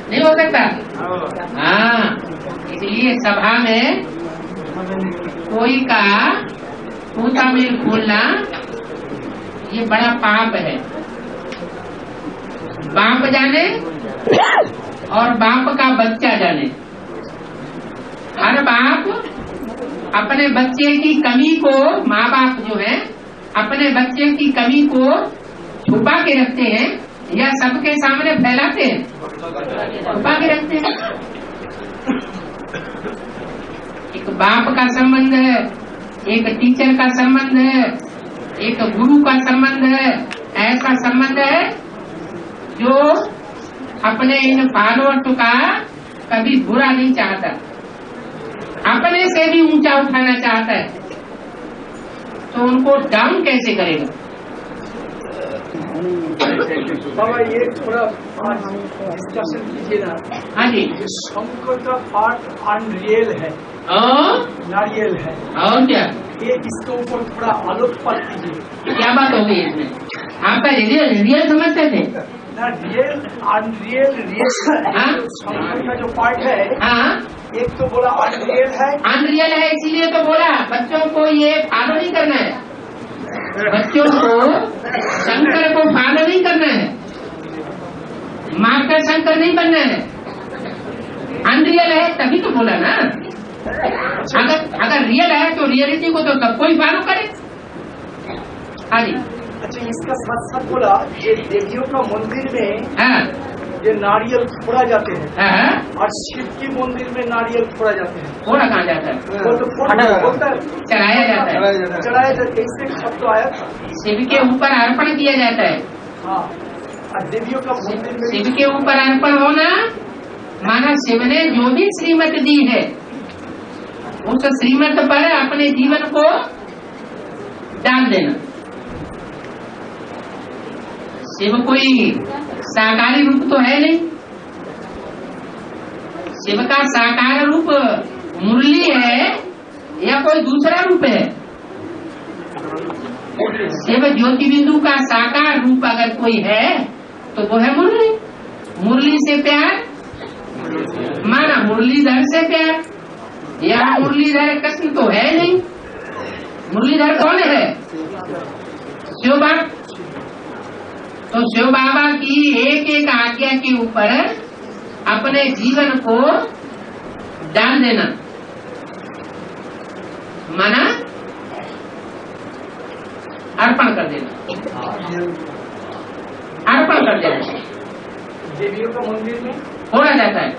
नहीं हो सकता। हाँ, इसलिए सभा में कोई का पूता मिल खोलना ये बड़ा पाप है। बाप जाने और बाप का बच्चा जाने। हर बाप अपने बच्चे की कमी को, माँ बाप जो है अपने बच्चे की कमी को छुपा के रखते हैं या सबके सामने फैलाते हैं? छुपा के रखते हैं। एक बाप का संबंध है, एक टीचर का संबंध है, एक गुरु का संबंध है। ऐसा संबंध है जो अपने इन फॉलोअर्स का कभी बुरा नहीं चाहता, अपने से भी ऊंचा उठाना चाहता है, तो उनको डाउन कैसे करेगा? बाबा ये थोड़ा डिस्कशन कीजिए ना। हाँ जी। शंकर का पार्ट अनरियल है, नारियल है, और क्या ये इसके ऊपर थोड़ा आलोकपात कीजिए। क्या बात हो गई इसमें? आपका रियल समझते थे ना? Real unreal real. हाँ? शंकर का जो पार्ट है, हाँ, एक तो बोला अनरियल है, अनरियल है, इसीलिए तो बोला बच्चों को ये फॉलो नहीं करना है। बच्चों को शंकर को फॉलो नहीं करना है, मास्टर शंकर नहीं बनना है। अनरियल है तभी तो बोला ना। अगर रियल है तो रियलिटी को तो सब कोई फॉलो करे। हाँ जी। अच्छा, इसका साथ साथ बोला ये देवियों का मंदिर में हाँ, ये नारियल फोड़ा जाते हैं, हाँ, और शिव की मंदिर में नारियल फोड़ा जाते हैं। थोड़ा कहाँ जाता है? वो तो फोड़ता है, चढ़ाया जाता है। चढ़ाया जाता है। इससे शब्द आया था। शिव के ऊपर अर्पण किया जाता है। हाँ, और देवियों का मंदिर में शिव के ऊपर अर्पण होना माना शिव ने जो भी श्रीमत दी है उस श्रीमत पर अपने जीवन को डाल देना। शिव कोई साकारी रूप तो है नहीं। शिव का साकार रूप मुरली है या कोई दूसरा रूप है? शिव ज्योति बिंदु का साकार रूप अगर कोई है तो वो है मुरली। मुरली से प्यार माना मुरलीधर से प्यार, या मुरलीधर कृष्ण तो है नहीं। मुरलीधर कौन है? शिव बाबा। तो शिव बाबा की एक एक आज्ञा के ऊपर अपने जीवन को डाल देना माना अर्पण कर देना। अर्पण कर देना देवियों का मंदिर में खोला जाता है।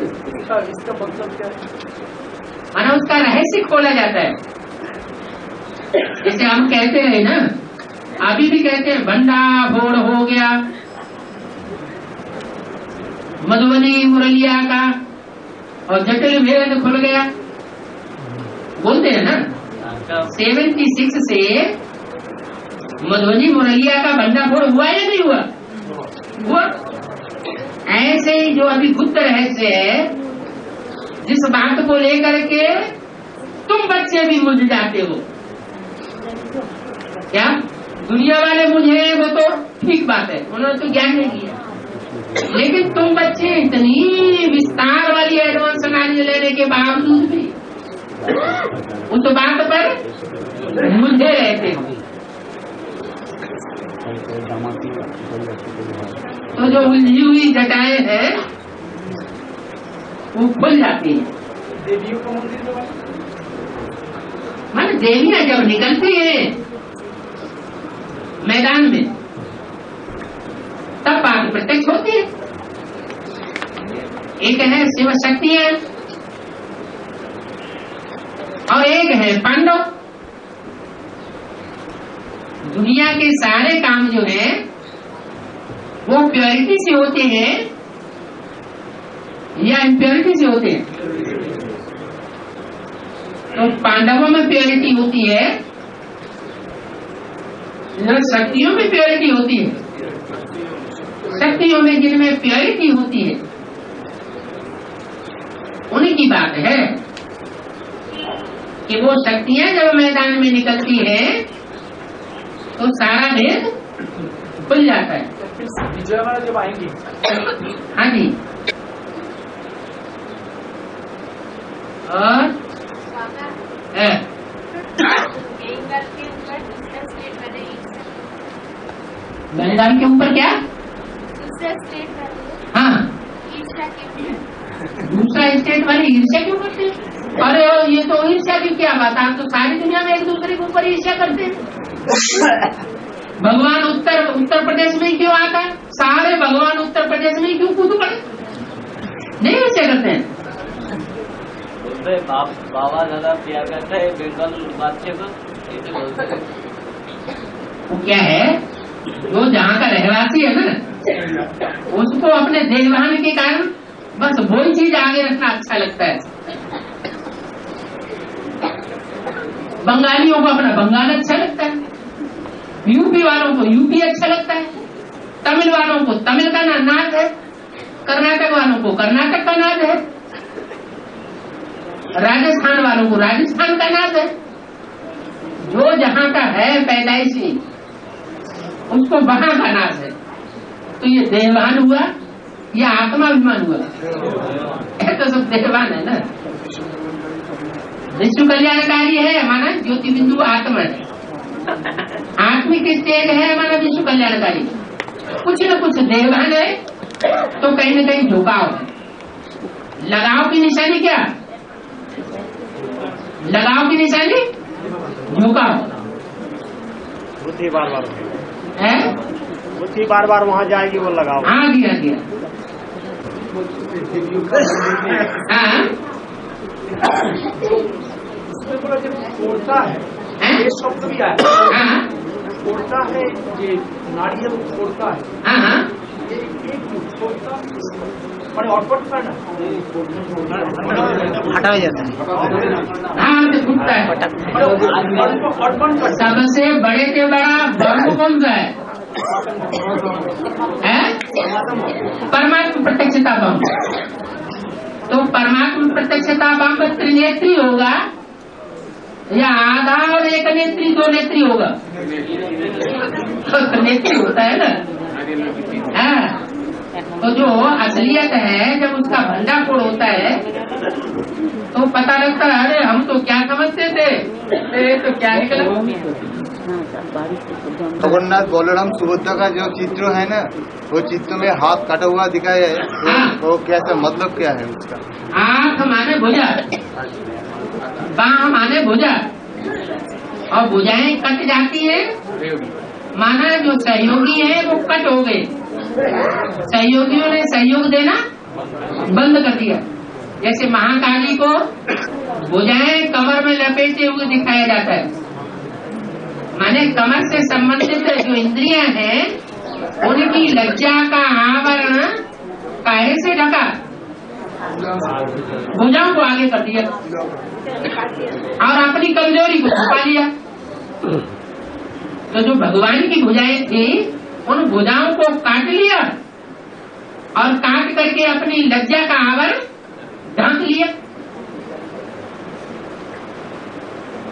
इसका मतलब क्या है? माना उसका रहस्य खोला जाता है। जैसे हम कहते हैं ना, अभी भी कहते हैं भंडा फोड़ हो गया मधुबनी मुरलिया का और जटिल भेद खुल गया, बोलते हैं ना। 76 से मधुबनी मुरलिया का भंडा फोड़ हुआ या नहीं हुआ? हुआ। ऐसे ही जो अभी गुप्त रहस्य है, जिस बात को लेकर के तुम बच्चे भी मुझ जाते हो, क्या दुनिया वाले मुझे, वो तो ठीक बात है, उन्होंने तो ज्ञान नहीं दिया, लेकिन तुम बच्चे इतनी विस्तार वाली एडवांस नॉलेज लेने के बावजूद भी उस बात पर मुझे रहते हो। तो जो उलझी हुई जटाएं हैं वो खुल जाती है। देवियों का मंदिर में मान देवियां जब निकलती हैं मैदान में तब बात प्रत्यक्ष होती है। एक है शिव शक्तियां और एक है पांडव। दुनिया के सारे काम जो है वो प्योरिटी से होते हैं या इम्प्योरिटी से होते हैं? तो पांडवों में प्योरिटी होती है, शक्तियों में प्योरिटी होती है। शक्तियों में जिनमें प्योरिटी होती है उनकी बात है कि वो शक्तियां जब मैदान में निकलती है तो सारा भेद खुल जाता है। विजयवाड़ा जब आएंगे, हाँ जी, और बंगाल के ऊपर क्या? हाँ, दूसरा स्टेट वाले ईर्ष्या क्यों करते हैं? अरे ये तो ईर्ष्या की क्या बात है, आप तो सारी दुनिया में एक दूसरे के ऊपर ईर्ष्या करते हैं। भगवान उत्तर प्रदेश में क्यों आता है? सारे भगवान उत्तर प्रदेश में क्यों कूद पड़े? नहीं ईर्ष्या करते हैं। बाबा ज्यादा प्यार करता है बंगाल बच्चे को, क्या है, जो जहाँ का रहवासी है ना, उसको अपने देखभाल के कारण बस वही चीज आगे रखना अच्छा लगता है। बंगालियों को अपना बंगाल अच्छा लगता है, यूपी वालों को यूपी अच्छा लगता है, तमिल वालों को तमिल का नाच है, कर्नाटक वालों को कर्नाटक का नाच है, राजस्थान वालों को राजस्थान का नाच है। जो जहाँ का है पैदाइशी, उसको वहां का नाच है। तो ये देहवान हुआ या आत्माभिमान हुआ? तो सब देहवान है ना। विश्व कल्याणकारी है माना ज्योति बिंदु आत्मा है, आत्मिक स्टेट है माना विश्व कल्याणकारी। कुछ न कुछ देहवान है तो कहीं न कहीं झुकाव है। लगाव की निशानी क्या? लगाव की निशानी झुकाव बुद्धि बार बार है, बुद्धि बार बार वहाँ जाएगी, वो लगाओ। हाँ दिया हाँ। फोड़ता है, ये शब्द भी आया। हाँ फोड़ता है, ये नारियल फोड़ता है। हाँ, ये एक फोड़ता बड़े ऑटपट करना हटाया जाता है। हाँ से फूटता है। सबसे बड़े से बड़ा बम कौन सा है? परमात्मा प्रत्यक्षता बम। तो परमात्मा प्रत्यक्षता बम त्रिनेत्री होगा या आधा और एक नेत्री दो नेत्री होगा? तो त्रिनेत्री होता है ना। हाँ, तो जो असलियत है जब उसका भंडाफोड़ होता है तो पता लगता है अरे हम तो क्या समझते थे, तो क्या निकला। जगन्नाथ बलराम सुभद्रा का जो चित्र है ना, वो चित्र में हाथ काटा हुआ दिखाया है, तो कैसा मतलब क्या है उसका? आंख माने भुजा, बाह माने भुजा, और भुजाएं कट जाती है माना जो सहयोगी है वो कट हो गए। सहयोगियों ने सहयोग देना बंद कर दिया। जैसे महाकाली को भुजाएं कमर में लपेटे हुए दिखाया जाता है, माने कमर से संबंधित जो इंद्रियां हैं उनकी लज्जा का आवरण काहे से ढका? भुजाओं को आगे कर दिया और अपनी कमजोरी को छुपा लिया। तो जो भगवान की भुजाएं थी उन भुजाओं को काट लिया और काट करके अपनी लज्जा का आवरण ढांक लिया।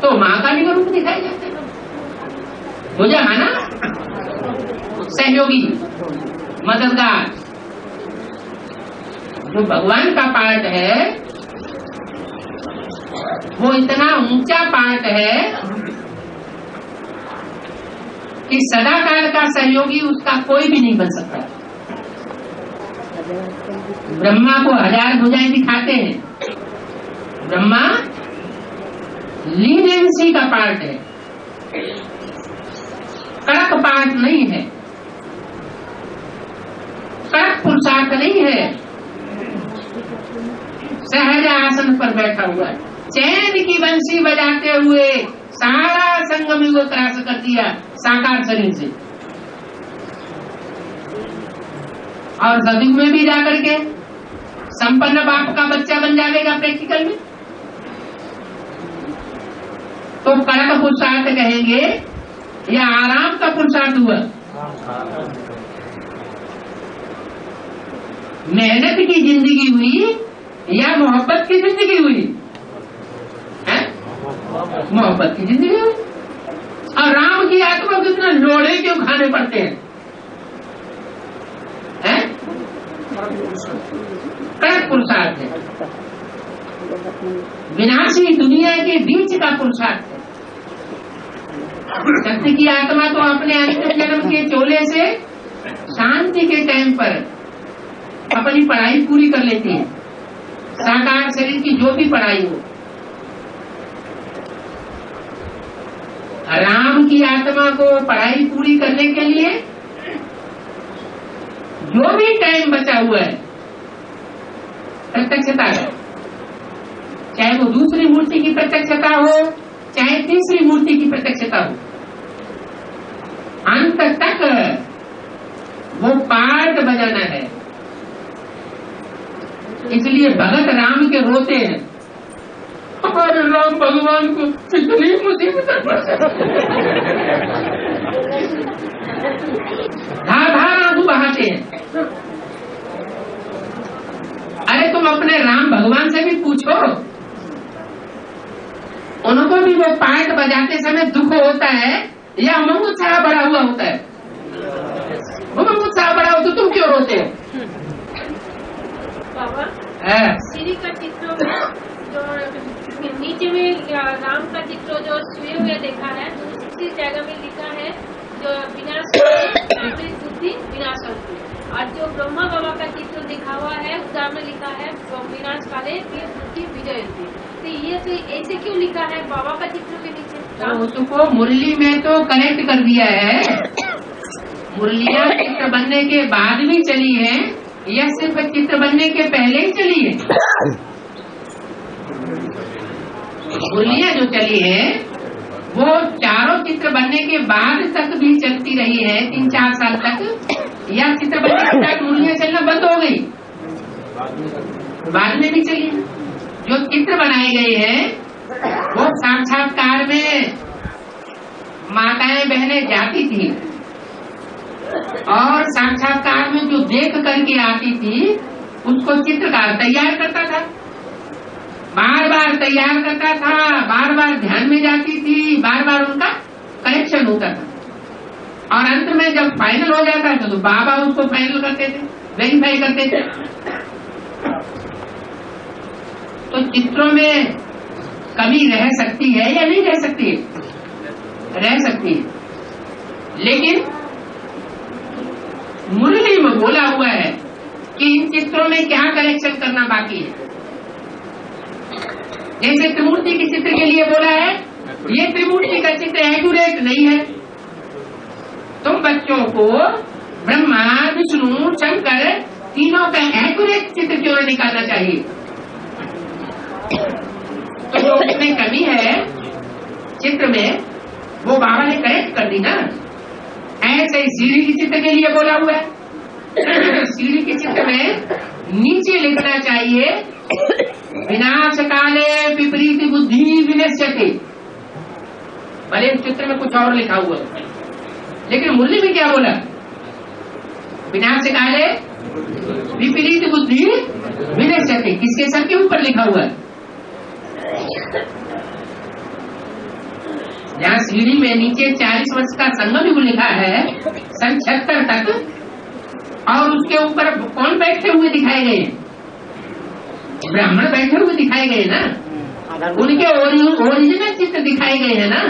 तो महाकाली का रूप दिखाया जाता है। भुजा माना सहयोगी, मददगार। जो भगवान का पार्ट है वो इतना ऊंचा पार्ट है कि सदाकाल का सहयोगी उसका कोई भी नहीं बन सकता। ब्रह्मा को 1000 भुजाएं दिखाते हैं, ब्रह्मा लीनियंसी का पार्ट है, कड़क पार्ट नहीं है, कड़क पुरुषार्थ नहीं है। सहज आसन पर बैठा हुआ है, चैन की बंसी बजाते हुए सारा संगम युग त्रास कर दिया साकार शरीर से। और सतयुग में भी जाकर के संपन्न बाप का बच्चा बन जाएगा प्रैक्टिकल में। तो कड़क पुरुषार्थ कहेंगे या आराम का पुरुषार्थ हुआ? मेहनत की जिंदगी हुई या मोहब्बत की जिंदगी हुई? मोहब्बत की जिंदगी हुई। और राम की आत्मा को इतना लोढ़े क्यों खाने पड़ते हैं? कड़क पुरुषार्थ है। विनाशी दुनिया के बीच का पुरुषार्थ है। सत्य की आत्मा तो अपने अंतिम जन्म के चोले से शांति के टाइम पर अपनी पढ़ाई पूरी कर लेती है, साकार शरीर की जो भी पढ़ाई हो। राम की आत्मा को पढ़ाई पूरी करने के लिए जो भी टाइम बचा हुआ है प्रत्यक्षता है, चाहे वो दूसरी मूर्ति की प्रत्यक्षता हो चाहे तीसरी मूर्ति की प्रत्यक्षता हो, अंत तक वो पाठ बजाना है। इसलिए भगत राम के रोते हैं, हमारे राम भगवान को कितनी मुसीबत धार आंसू बहाते हैं। अरे तुम अपने राम भगवान से भी पूछो, उनको भी वो पाठ बजाते समय दुख होता है या उमंग उत्साह बड़ा हुआ होता है? उमंग उत्साह बड़ा हो तो तुम क्यों रोते हो? बाबा श्री का चित्र जो नीचे में राम का चित्र जो सोए हुए देखा है, दूसरी जगह में लिखा है जो विनाश बुद्धि विनाश, और जो ब्रह्मा बाबा का चित्र दिखा हुआ है उधर में लिखा है विनाश काले फिर बुद्धि विजय। तो ये तो ऐसे क्यों लिखा है बाबा का चित्र के नीचे? उसको मुरली में तो करेक्ट कर दिया है। मुरलियां चित्र बनने के बाद भी चली है या सिर्फ चित्र बनने के पहले ही चली है? मुरलियां जो चली है वो चारों चित्र बनने के बाद तक भी चलती रही है, 3-4 साल तक, या चित्र बनने के बाद मुरलियां चलना बंद हो गई? बाद में भी चली है। जो चित्र बनाए गए हैं वो साक्षात्कार में माताएं बहनें जाती थी और साक्षात्कार में जो देख करके आती थी उसको चित्रकार तैयार करता था, बार बार तैयार करता था, बार बार ध्यान में जाती थी, बार बार उनका करेक्शन होता था और अंत में जब फाइनल हो जाता था तो बाबा उसको फाइनल करते थे, वेरीफाई करते थे। तो चित्रों में कमी रह सकती है या नहीं रह सकती है? रह सकती है, लेकिन मुरली में बोला हुआ है कि इन चित्रों में क्या करेक्शन करना बाकी है। जैसे त्रिमूर्ति के चित्र के लिए बोला है, ये त्रिमूर्ति का चित्र एक्यूरेट नहीं है, तुम बच्चों को ब्रह्मा विष्णु शंकर तीनों का एक्यूरेट चित्र क्यों निकालना चाहिए? तो जो उसमें कमी है चित्र में वो बाबा ने करेक्ट कर दी ना। ऐसे ही सीढ़ी के चित्र के लिए बोला हुआ है, सीढ़ी के चित्र में नीचे लिखना चाहिए विनाश काले विपरीत बुद्धि विनश्यते। भले चित्र में कुछ और लिखा हुआ है, लेकिन मुरली में क्या बोला? विनाश काले विपरीत बुद्धि विनश्यते। किसके सर के ऊपर लिखा हुआ है? जहाँ सीढ़ी में नीचे 40 वर्ष का संगम युग लिखा है सन 76 तक, और उसके ऊपर कौन बैठे हुए दिखाए गए? ब्राह्मण बैठे हुए दिखाए गए ना, उनके ओरिजिनल चित्र दिखाए गए हैं ना,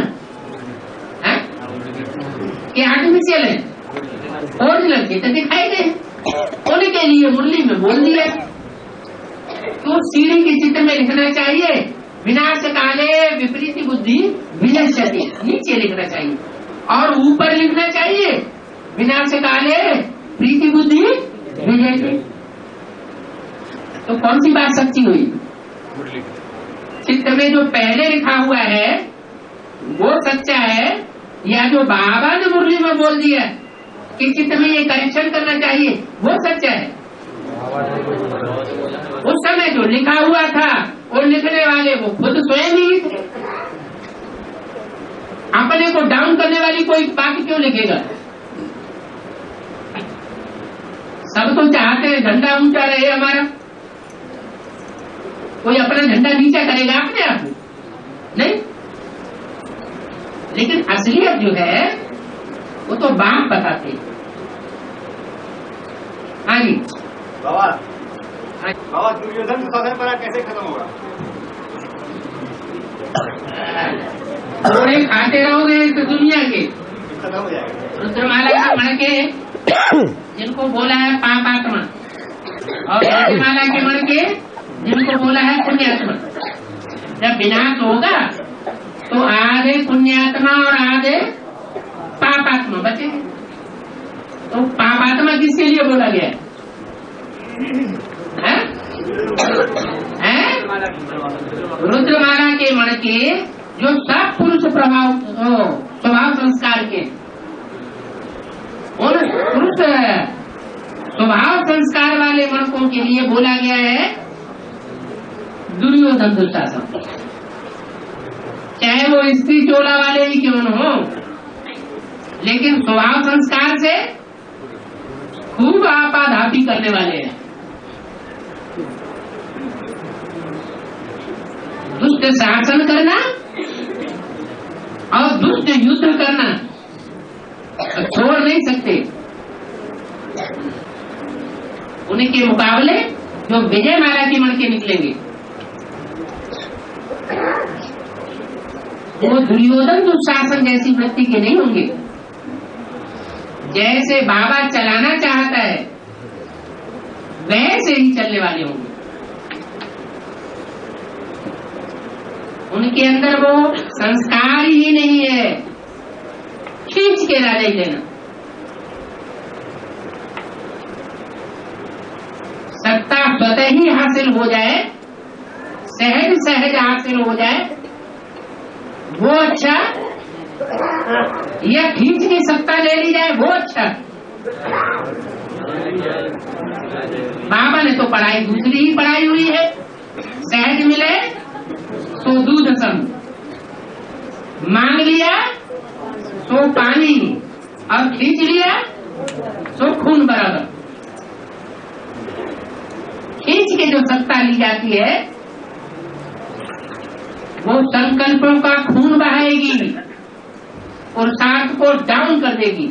कि आर्टिफिशियल है? ओरिजिनल चित्र दिखाए गए, उनके लिए मुरली में बोल दिया। तो सीढ़ी के चित्र में लिखना चाहिए विनाश काले विपरीत बुद्धि विनश्यति, नीचे लिखना चाहिए, और ऊपर लिखना चाहिए विनाश काले प्रीति बुद्धि विजयते। तो कौन सी बात सच्ची हुई? चित्र में जो पहले लिखा हुआ है वो सच्चा है, या जो बाबा ने मुरली में बोल दिया कि चित्र में ये करेक्शन करना चाहिए वो सच्चा है? उस समय जो लिखा हुआ था वो लिखने वाले वो खुद स्वयं ही थे। अपने को डाउन करने वाली कोई बात क्यों लिखेगा? सब तो चाहते हैं झंडा ऊंचा रहे हमारा, कोई अपना झंडा नीचा करेगा अपने आप नहीं? लेकिन असलियत जो है वो तो बाप बताते। हाँ जी बाबा दुर्योधन सदन पर कैसे खत्म होगा? थोड़े खाते रहोगे तो दुनिया के खत्म हो जाएगा। रुद्रमाला के मणके जिनको बोला है पापात्मा, और रुद्रमाला के मणके जिनको बोला है पुण्यात्मा। जब विनाश होगा तो आधे पुण्यात्मा और आधे पापात्मा बचेंगे। तो पापात्मा किसके लिए बोला गया है? रुद्रमाला के मणके जो सब पुरुष प्रभाव स्वभाव संस्कार के, उन पुरुष स्वभाव संस्कार वाले मणकों के लिए बोला गया है दुर्योधन दुशासन। चाहे वो स्त्री चोला वाले ही क्यों न हो, लेकिन स्वभाव संस्कार से खूब आपाधापी करने वाले हैं। दुष्ट शासन करना और दुष्ट युद्ध करना छोड़ नहीं सकते। उनके मुकाबले जो विजय माला की मणके निकलेंगे वो दुर्योधन दुशासन जैसी वृत्ति के नहीं होंगे। जैसे बाबा चलाना चाहता है वैसे ही चलने वाले होंगे। उनके अंदर वो संस्कार ही नहीं है खींच के राजा ही लेना। सत्ता स्वतः ही हासिल हो जाए, सहज सहज हासिल हो जाए वो अच्छा, या खींच के सत्ता ले ली जाए वो अच्छा। बाबा ने तो पढ़ाई दूसरी ही पढ़ाई हुई है, सहज मिले तो दूध सम, मांग लिया तो पानी, और खींच लिया तो खून बराबर। खींच के जो सत्ता ली जाती है वो संकल्पों का खून बहाएगी और साथ को डाउन कर देगी।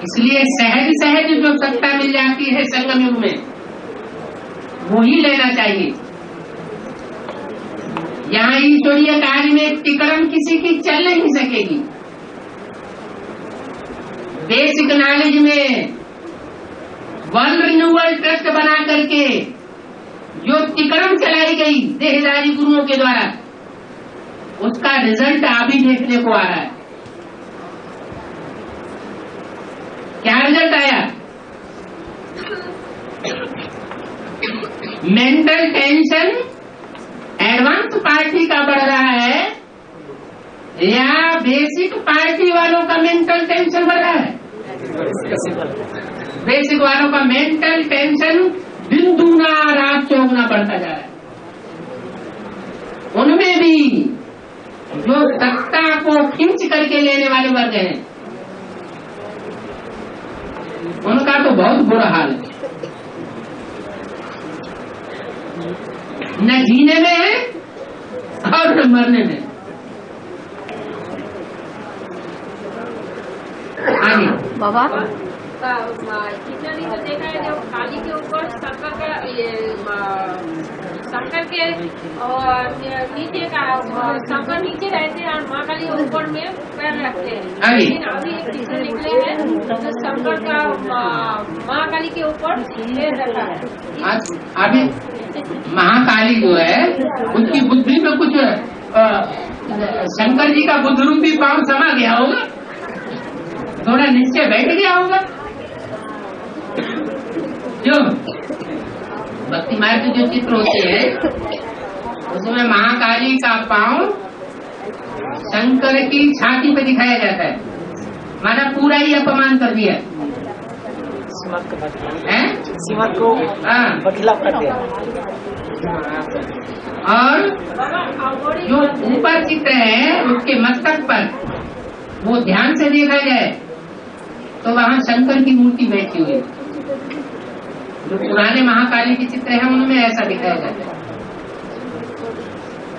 इसलिए सहज सहज जो सत्ता मिल जाती है संगम युग में वो ही लेना चाहिए। यहाँ ईश्वरीय कार्य में टिकड़म किसी की चल नहीं सकेगी। बेसिक नॉलेज में वर्ल्ड रिन्यूअल ट्रस्ट बना करके जो टिकड़म चलाई गई देहदारी गुरुओं के द्वारा, उसका रिजल्ट अभी देखने को आ रहा है। क्या रिजल्ट आया? मेंटल टेंशन एडवांस पार्टी का बढ़ रहा है या बेसिक पार्टी वालों का मेंटल टेंशन बढ़ रहा है? बेसिक वालों का मेंटल टेंशन दिन दूना रात चौगुना बढ़ता जा रहा है। उनमें भी जो सत्ता को खींच करके लेने वाले वर्ग हैं उनका तो बहुत बुरा हाल है। न जीने में है और न मरने में। आगे बाबा कितना भी तो देखा है जब काली के ऊपर शंकर का शंकर के और नीचे का शंकर नीचे रहते हैं और माँ काली ऊपर में पैर रखते हैं। लेकिन अभी एक चित्र निकले हैं तो शंकर का माँ काली के ऊपर पैर रखा है। अभी महाकाली जो है उसकी बुद्धि में कुछ शंकर जी का बुद्ध रूपी पांव समा गया होगा, थोड़ा नीचे बैठ गया होगा। जो भक्ति मार्ग के जो चित्र होते हैं उसमें महाकाली का पांव शंकर की छाती पे दिखाया जाता है, माना पूरा ही अपमान कर दिया सीमा को खिलाफ करते हैं। और जो ऊपर चित्र है उसके मस्तक पर वो ध्यान से देखा जाए तो वहाँ शंकर की मूर्ति बैठी हुई है। जो पुराने महाकाली के चित्र हैं उनमें ऐसा दिखाया जाता है।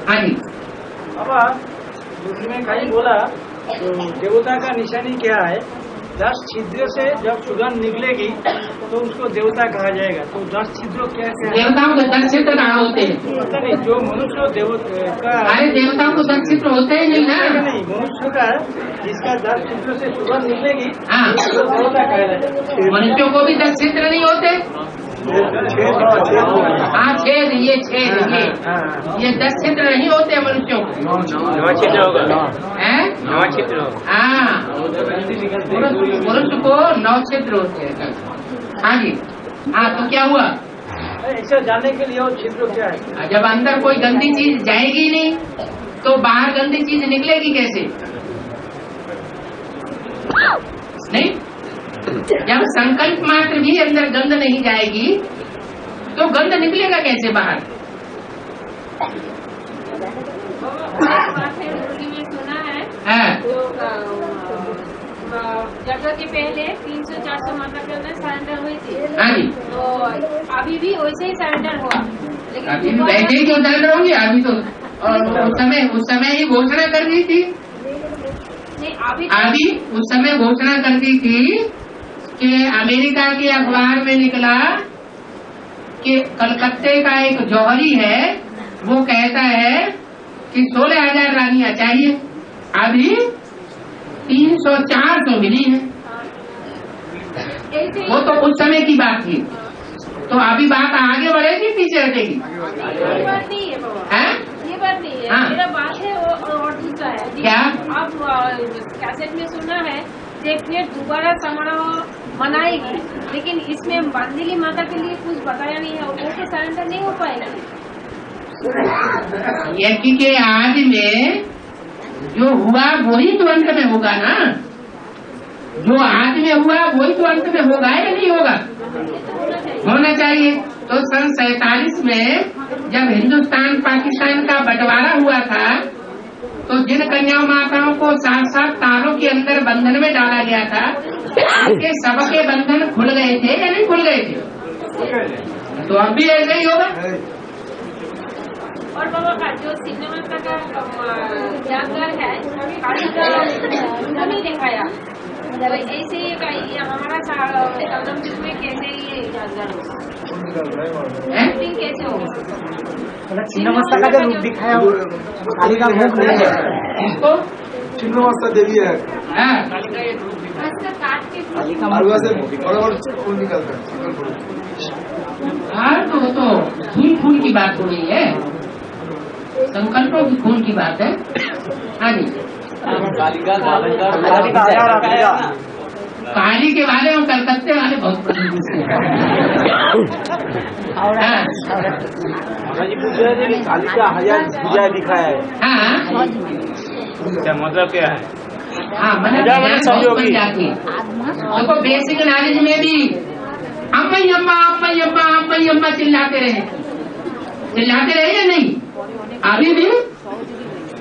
हाँ जी बाबा दूसरे में कहीं बोला देवता का निशानी क्या है? 10 छिद्र से जब सुगंध निकलेगी तो उसको देवता कहा जाएगा। तो 10 छिद्रों क्या क्या है? देवताओं को 10 छिद्र कहाँ होते हैं? पता नहीं, जो मनुष्य का अरे देवताओं को 10 छिद्र होते ही नहीं ना। नहीं, मनुष्य का जिसका 10 छिद्रों से सुगंध निकलेगी हाँ, उसको देवता कहा जाएगा। मनुष्यों को भी 10 छिद्र नहीं होते? हाँ, छेद, ये छेद, ये 10 छिद्र नहीं होते मनुष्यों को। 9 छिद्र होगा। हैं? 9 छिद्र होगा। हाँ, पुरुष को 9 छिद्र होते हैं। हाँ जी। हाँ, तो क्या हुआ? ऐसा जानने के लिए और छिद्र क्या है? जब अंदर कोई गंदी चीज जाएगी नहीं तो बाहर गंदी चीज निकलेगी कैसे? नहीं, जब संकल्प मात्र भी अंदर गंध नहीं जाएगी तो गंध निकलेगा कैसे बाहर? में सुना है हाँ, जगह के पहले 300-400 माता के अंदर सरेंडर हुई थी। हाँ जी। तो अभी भी वैसे ही सरेंडर हुआ, लेकिन अभी भी वैसे ही क्यों सरेंडर होंगे? अभी तो उस समय ही घोषणा कर दी थी। नहीं, अभी उस समय घोषणा कर दी थी कि अमेरिका के अखबार में निकला कि कलकत्ते का एक जौहरी है, वो कहता है कि 16,000 रानियां चाहिए। अभी 300-400 मिली है। वो तो उस समय की बात थी। तो अभी बात आगे बढ़ेगी पीछे हटेगी? ये बात नहीं है बाबा, हैं? ये बात नहीं है। हाँ। मेरा बात है और दूसरा है। क्या? अब कैसेट में सुना है फिर दोबारा समारोह मनाएगी, लेकिन इसमें बांधेली माता के लिए कुछ बताया नहीं है। वो तो सरेंडर नहीं हो पाएगा। यज्ञ के आदि में जो हुआ वही तो अंत में होगा ना। जो आदि में हुआ वही तो अंत में होगा या नहीं होगा? होना चाहिए। तो सन 47 में जब हिंदुस्तान पाकिस्तान का बंटवारा हुआ था तो जिन कन्या माताओं को 7-7 तारों के अंदर बंधन में डाला गया था उनके सबके बंधन खुल गए थे या नहीं खुल गए थे? तो अब भी ऐसा ही होगा। और बाबा का जो सिनेमा का जानवर है उसको नहीं दिखाया, ऐसे ही हमारा संगम युग में कैसे ये जानवर होगा, कैसे होगा? छिन्नमस्ता का जो रूप दिखाया वो काली का मुख नहीं है, इसको छिन्नमस्ता देवी है। हाँ, उसका काट के बराबर खून निकलता है। तो खून की बात हो रही है, संकल्पों की खून की बात है। हाँ जी। कहानी के बारे में कलकत्ते वाले बहुत काली का 1000 भुजा दिखाया है। हाँ, क्या मतलब क्या है? हाँ, मतलब समझोगी जाती है। देखो बेसिक नॉलेज में भी अम्मा अम्मा अम्मा अम्मा चिल्लाते रहे या नहीं? अभी भी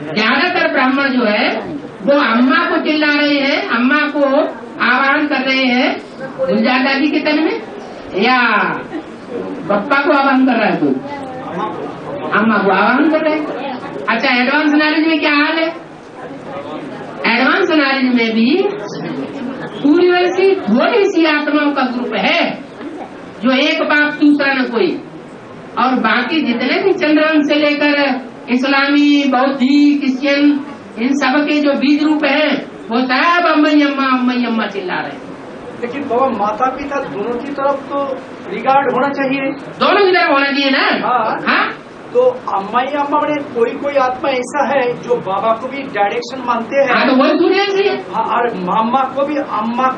ज्यादातर ब्राह्मण जो है वो अम्मा को चिल्ला रहे हैं, अम्मा को आह्वान कर रहे हैं गुलजार दादी के तन में, या बप्पा को आह्वान कर रहा है? तो अम्मा को आह्वान कर रहे हैं। अच्छा, एडवांस नॉलेज में क्या हाल है? एडवांस नॉलेज में भी सूर्यवंशी थोड़ी सी आत्माओं का ग्रुप है जो एक बाप दूसरा न कोई, और बाकी जितने भी चंद्रवंश से लेकर इस्लामी, बौद्धि, क्रिश्चियन, इन सब के जो बीज रूप हैं वो सब अम्मा चिल्ला रहे हैं। लेकिन बाबा माता पिता दोनों की तरफ तो रिगार्ड होना चाहिए, दोनों की तरफ होना चाहिए ना। हाँ, तो अम्मा बड़े कोई आत्मा ऐसा है जो बाबा को भी डायरेक्शन मानते हैं। हाँ, तो वही सूर्यवंशी है। हाँ, और अम्मा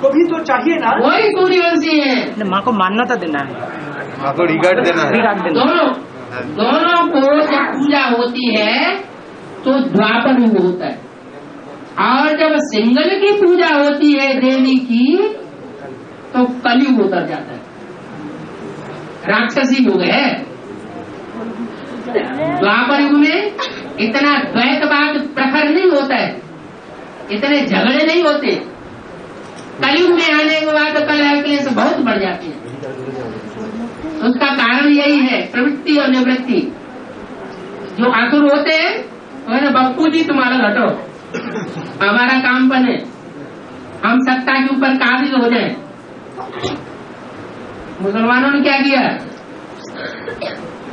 को भी तो चाहिए ना। वही सूर्यवंशी है। माँ को मान्यता देना है, माँ को रिगार्ड देना है। दोनों को जब पूजा होती है तो द्वापर युग होता है, और जब सिंगल की पूजा होती है देवी की तो कलयुग उतर जाता है, राक्षसी युग है। द्वापर युग में इतना द्वैतवाद प्रखर नहीं होता है, इतने झगड़े नहीं होते। कलयुग में आने के बाद कलह से बहुत बढ़ जाती है। उसका कारण यही है प्रवृत्ति और निवृत्ति। जो आसुर होते हैं मैंने बप्पू जी तुम्हारा घटो, हमारा काम बने, हम सत्ता के ऊपर काबिज हो जाएं। मुसलमानों ने क्या किया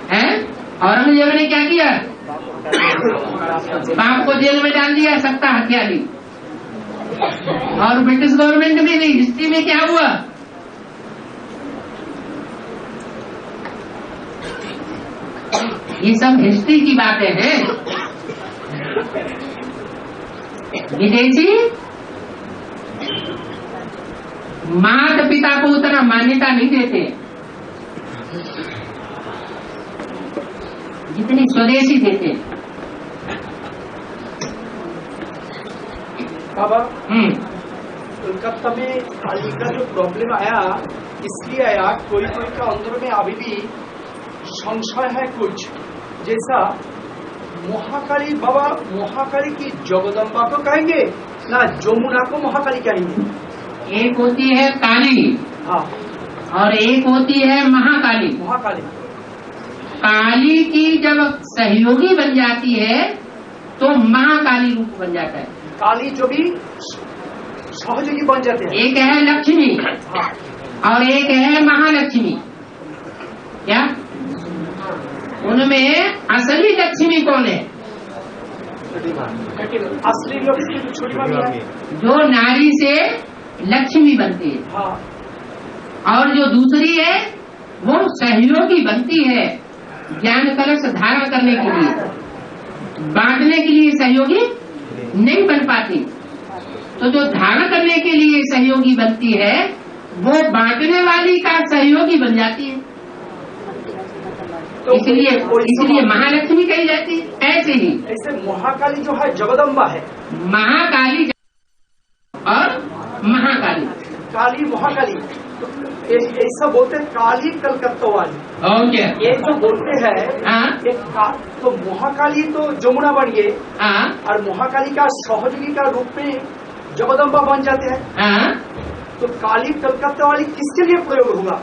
है? औरंगजेब ने क्या किया? बाप को जेल में डाल दिया, सत्ता हत्या दी। और ब्रिटिश गवर्नमेंट में भी हिस्ट्री में क्या हुआ? ये सब हिस्ट्री की बातें हैं। विदेशी माता पिता को उतना मान्यता नहीं देते जितनी स्वदेशी देते। बाबा कोलकाता में काली का जो प्रॉब्लम आया इसलिए आया, कोई का अंदर में अभी भी संशय है कुछ, जैसा महाकाली। बाबा महाकाली की जगदम्बा को कहेंगे ना जमुना को महाकाली कहेंगे? एक होती है काली, हाँ, और एक होती है महाकाली। महाकाली काली की जब सहयोगी बन जाती है तो महाकाली रूप बन जाता है। काली जो भी सहयोगी बन जाते हैं। एक है लक्ष्मी हाँ, और एक है महालक्ष्मी। क्या उनमें असली लक्ष्मी कौन है? असली लक्ष्मी तो छोटी मामी है। जो नारी से लक्ष्मी बनती है। हाँ, और जो दूसरी है वो सहयोगी बनती है ज्ञान कलश धारण करने के लिए, बांटने के लिए सहयोगी नहीं बन पाती। तो जो धारण करने के लिए सहयोगी बनती है वो बांटने वाली का सहयोगी बन जाती है। तो इसलिए महालक्ष्मी कही जाती है। ऐसे ही ऐसे महाकाली जो है जगदम्बा है। महाकाली और महाकाली, काली महाकाली तो ऐसा बोलते हैं, काली कलकत्ता वाली। और क्या ये जो बोलते हैं हाँ? तो महाकाली तो जमुना बन गए हाँ और महाकाली का सहयोगी का रूप में जगदम्बा बन जाते हैं। हाँ? तो काली कलकत्ता वाली किसके लिए प्रयोग होगा?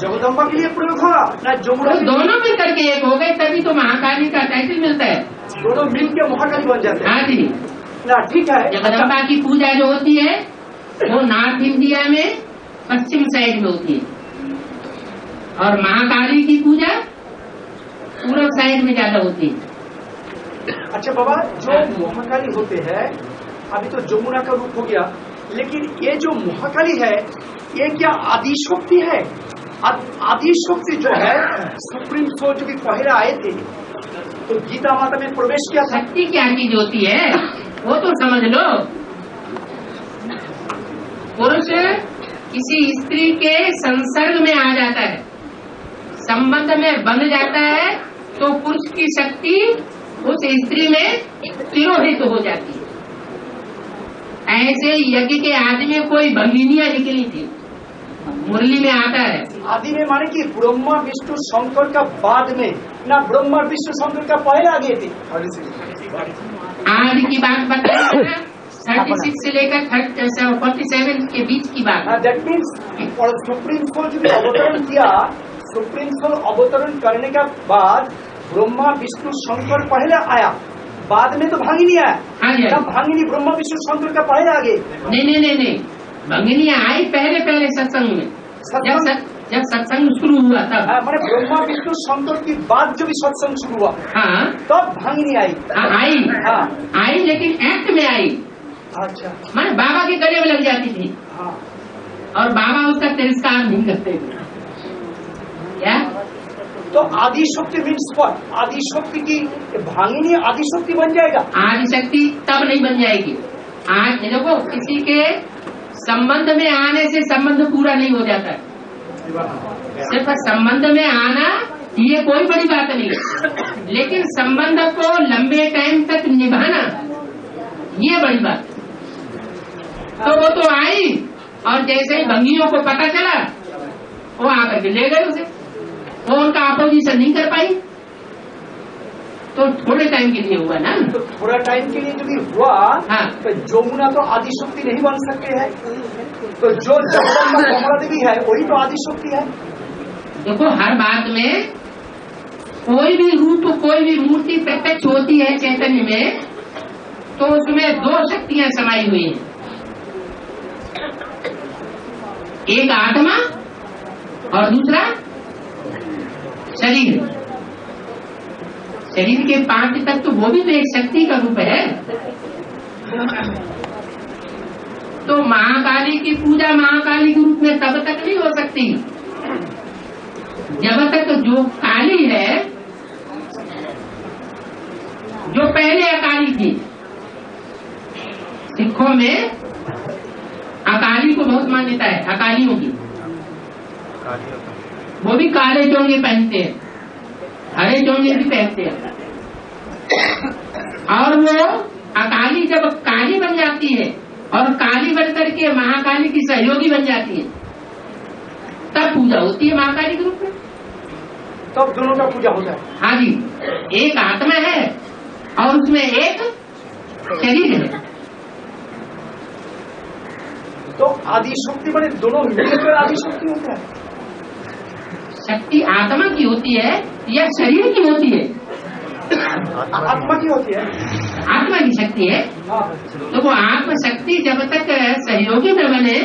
जगदम्बा के लिए प्रयोग होगा ना जमुना? दोनों मिल करके एक हो गए तभी तो महाकाली का टाइटल मिलता है। दोनों मिल के महाकाली बन जाते हैं। हाँ जी। ना ठीक है। जगदम्बा की पूजा जो होती है वो नॉर्थ इंडिया में पश्चिम साइड में होती है और महाकाली की पूजा पूर्व साइड में ज्यादा होती है। अच्छा बाबा, जो महाकाली होते हैं अभी तो जमुना का रूप हो गया, लेकिन ये जो महाकाली है ये क्या आदिशक्ति है? आदिशक्ति जो है सुप्रीम सोल जो भी पहले आए थे तो गीता माता में प्रवेश किया था। शक्ति क्या चीज होती है वो तो समझ लो। पुरुष किसी स्त्री के संसर्ग में आ जाता है, संबंध में बंध जाता है तो पुरुष की शक्ति उस स्त्री में तिरोहित हो जाती है। ऐसे यज्ञ के आदि में कोई भंगिनियां निकली थी, मुरली में आता है। आदि में माने कि ब्रह्मा विष्णु शंकर का बाद में ना, ब्रह्मा विष्णु शंकर का पहले आ गए थे। आदि की बात बताई ना, 36 से लेकर 47 के बीच की बात। दैट मीन्स सुप्रीम सोल जो अवतरण किया, सुप्रीम सोल अवतरण करने के बाद ब्रह्मा विष्णु शंकर पहले आया, बाद में तो भांगिनी आया। हाँ जी। तब भांगिनी ब्रह्मा विष्णु शंकर का पहले आ गए। नहीं, भंगिनियां आई पहले सत्संग में। जब सत्संग शुरू हुआ तब मैंने ब्रह्मा विष्णु शंकर की बाद जो भी सत्संग शुरू हुआ हाँ तब भांगिनी आई। आई लेकिन एक्ट में आई। अच्छा, माने बाबा के गले में लग जाती थी। हाँ। और बाबा उसका तिरस्कार नहीं करते थे। क्या? तो आदिशक्ति मीन्स व्हाट? आदिशक्ति की भांगिनी आदिशक्ति बन जाएगा? आदिशक्ति तब नहीं बन जाएगी। आज देखो, किसी के संबंध में आने से संबंध पूरा नहीं हो जाता। सिर्फ संबंध में आना ये कोई बड़ी बात नहीं है, लेकिन संबंध को लंबे टाइम तक निभाना ये बड़ी बात है। तो वो तो आई और जैसे ही भंगियों को पता चला वो आकर के ले गए उसे, वो उनका अपोजिशन नहीं कर पाई। तो थोड़े टाइम के लिए हुआ ना। तो थोड़ा टाइम के लिए जो भी हुआ हाँ। तो जमुना तो आदिशक्ति नहीं बन सकते हैं, तो जो जगदम्बा कमला देवी है वही तो आदिशक्ति है। देखो, हर बात में कोई भी रूप कोई भी मूर्ति प्रत्यक्ष होती है चैतन्य में तो उसमें दो शक्तियां समाई हुई हैं। एक आत्मा और दूसरा शरीर। शरीर के 5 तत्व वो भी तो एक शक्ति का रूप है। तो महाकाली की पूजा महाकाली के रूप में तब तक नहीं हो सकती जब तक जो काली है, जो पहले अकाली थी। सिखों में अकाली को बहुत मान्यता है, अकालियों की। वो भी काले चोंगे पहनते हैं, हरे चोंगे भी पहनते हैं। और वो अकाली जब काली बन जाती है और काली बन करके महाकाली की सहयोगी बन जाती है, तब पूजा होती है महाकाली के रूप में। तब दोनों का पूजा होता है। हाँ जी, एक आत्मा है और उसमें एक शरीर है। तो आदि शक्ति बने दोनों मिलकर आदि शक्ति होता है। शक्ति आत्मा की होती है या शरीर की होती है? आत्मा की होती है। आत्मा की शक्ति है। तो वो आत्म शक्ति जब तक सहयोगी न बने,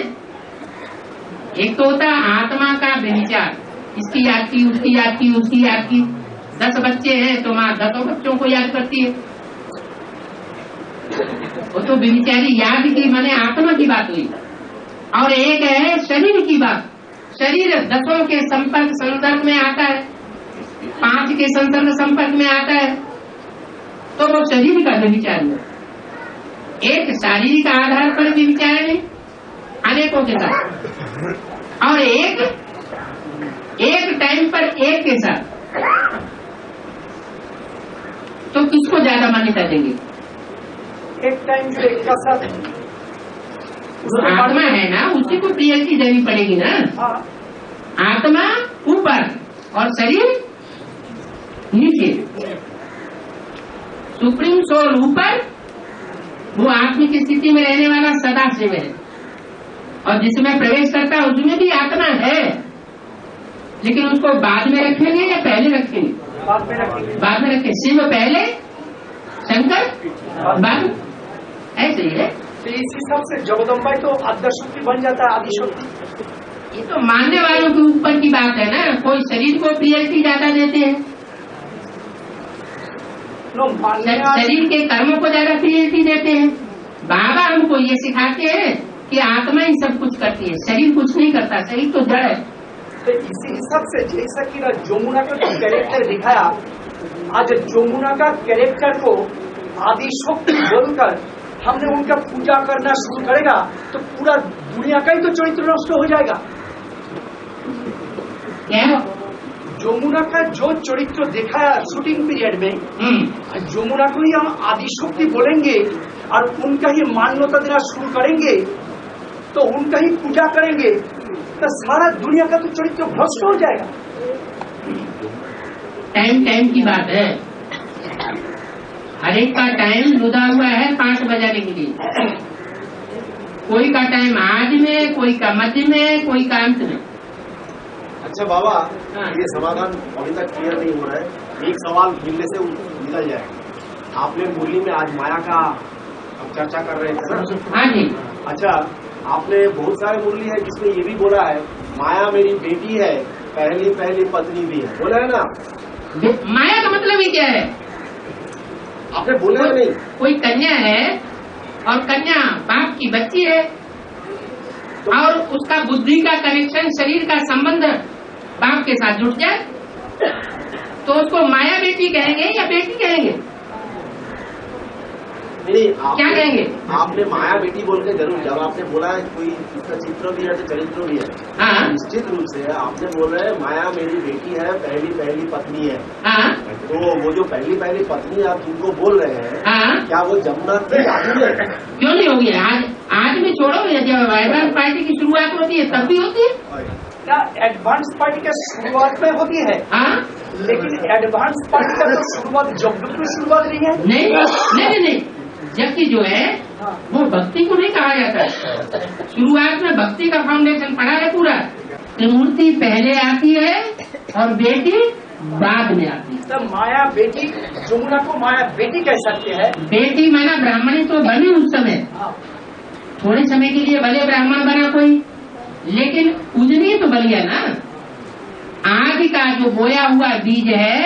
एक तो होता है आत्मा का व्यभिचार, इसकी याद की, उसकी याद की, उसकी याद की। 10 बच्चे हैं तो माँ 10 बच्चों को याद करती है। वो तो व्यभिचारी याद की, माने आत्मा की बात हुई। और एक है शरीर की बात। शरीर 10 के संपर्क संदर्भ में आता है, 5 के संपर्क में आता है, तो वो शरीर का व्यभिचार है। एक शारीरिक आधार पर व्यभिचार नहीं, अनेकों के साथ, और एक टाइम पर एक के साथ। तो किसको ज्यादा मान्यता देंगे? एक टाइम जो एक का साथ आत्मा है ना, उसी को प्रियरिटी देनी पड़ेगी ना। हाँ। आत्मा ऊपर और शरीर नीचे। सुप्रीम सोल ऊपर, वो आत्म की स्थिति में रहने वाला सदा शिव है, और जिसमें प्रवेश करता है उसमें भी आत्मा है, लेकिन उसको बाद में रखेंगे या पहले रखेंगे? बाद में रखेंगे। बाद में रखें। शिव पहले, शंकर बाद में, ऐसे ही है। तो इस हिसाब से जगदम्बा तो आद्य शक्ति बन जाता है, आदि शक्ति। ये तो मानने वालों के ऊपर की बात है ना। कोई शरीर को प्रियरिटी ज्यादा देते हैं, शरीर के कर्मों को ज्यादा प्रियरिटी देते हैं। बाबा हमको ये सिखाते हैं कि आत्मा ही सब कुछ करती है, शरीर कुछ नहीं करता, शरीर तो जड़ है। तो इसी हिसाब से जैसा कि जमुना का जो कैरेक्टर दिखाया, आज जमुना का कैरेक्टर को आदि शक्ति बोलकर हमने उनका पूजा करना शुरू करेगा तो पूरा दुनिया का ही तो चरित्र नष्ट हो जाएगा। क्या? जमुना का जो चरित्र दिखाया शूटिंग पीरियड में, जमुना को ही हम आदि शक्ति बोलेंगे और उनका ही मान्यता देना शुरू करेंगे, तो उनका ही पूजा करेंगे, तो सारा दुनिया का तो चरित्र भ्रष्ट हो जाएगा। टाइम की बात है। हर एक का टाइम जुदा हुआ है 5 बजाने के लिए। कोई का टाइम आज में, कोई का मध्य में, कोई का अंत में। अच्छा बाबा, ये समाधान अभी तक क्लियर नहीं हो रहा है। एक सवाल मिलने से निकल जाएगा। आपने मुरली में आज माया का चर्चा कर रहे थे ना? हाँ जी। अच्छा, आपने बहुत सारे मुरली है जिसमें ये भी बोला है माया मेरी बेटी है, पहली पत्नी भी है, बोला है ना? माया का मतलब ही क्या है? आपने बोला है नहीं? कोई कन्या है और कन्या बाप की बच्ची है, और उसका बुद्धि का कनेक्शन, शरीर का संबंध बाप के साथ जुड़ जाए, तो उसको माया बेटी कहेंगे या बेटी कहेंगे? नहीं, क्या कहेंगे? आपने माया बेटी बोल के जरूर, जब आपने बोला है कोई इसका चित्र भी है तो चरित्र भी है। हाँ। निश्चित रूप से आपने बोल रहे हैं माया मेरी बेटी है, पहली पत्नी है। हाँ। तो वो जो पहली पत्नी आप जिनको बोल रहे हैं, हाँ। क्या वो जमुना की शादी है? क्यों नहीं होगी? आज भी छोड़ो, जब एडवांस पार्टी की शुरुआत होती है तब भी होती है। क्या एडवांस पार्टी का शुरुआत में होती है? हाँ। लेकिन एडवांस पार्टी का तो शुरुआत जब की शुरुआत नहीं है। नहीं, जबकि जो है वो भक्ति को नहीं कहा जाता है। शुरुआत में भक्ति का फाउंडेशन पड़ा है पूरा। मूर्ति पहले आती है और बेटी बाद में आती है। तो माया बेटी, जमुना को माया बेटी कह सकते हैं। बेटी माना ब्राह्मणी तो बनी उस समय, थोड़े समय के लिए भले ब्राह्मण बना कोई, लेकिन बन गया ना। आदि का जो बोया हुआ बीज है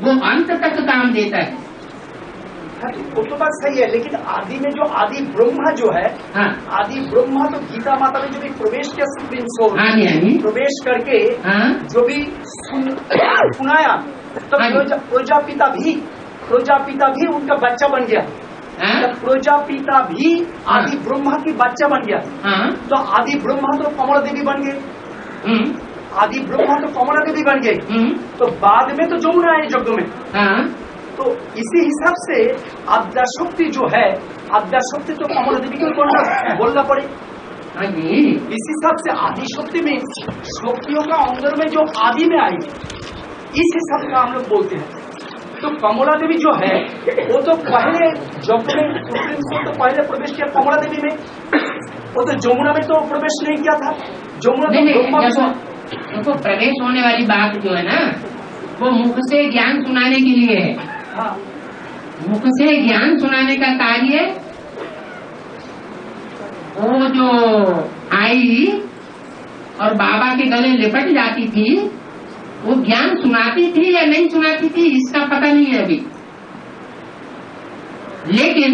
वो अंत तक काम देता है। वो तो बात सही है, लेकिन आदि में जो आदि ब्रह्मा जो है, हाँ आदि ब्रह्मा तो गीता माता में जो भी प्रवेश किया सुप्रीम सोल, हाँ जी हाँ जी प्रवेश करके हाँ जो भी सुनाया, तो हाँ जी। प्रजापिता भी उनका बच्चा बन गया। हाँ जब प्रजापिता भी आदि ब्रह्मा की बच्चा बन गया, हाँ तो आदि ब्रह्मा तो कमला देवी बन गए, आदि ब्रह्मा तो कमला देवी बन गए, तो बाद में तो जमुना है यज्ञ में। हाँ तो इसी हिसाब से आद्याशक्ति जो है, आद्याशक्ति तो कमला देवी को बोलना पड़े। हाँ जी। इस हिसाब से आदि शक्ति में शक्तियों का अंदर में जो आदि में आई, इस हिसाब का हम लोग बोलते हैं। तो कमला देवी जो है वो तो पहले जब में सुप्रीम कोर्ट तो पहले प्रवेश किया कमला देवी में, वो तो जमुना में तो प्रवेश नहीं किया था। जमुना तो देखो प्रवेश होने वाली बात जो है ना, वो मुख से ज्ञान सुनाने के लिए है। हाँ, मुख से ज्ञान सुनाने का कार्य वो जो आई और बाबा के गले लिपट जाती थी, वो ज्ञान सुनाती थी या नहीं सुनाती थी इसका पता नहीं है अभी, लेकिन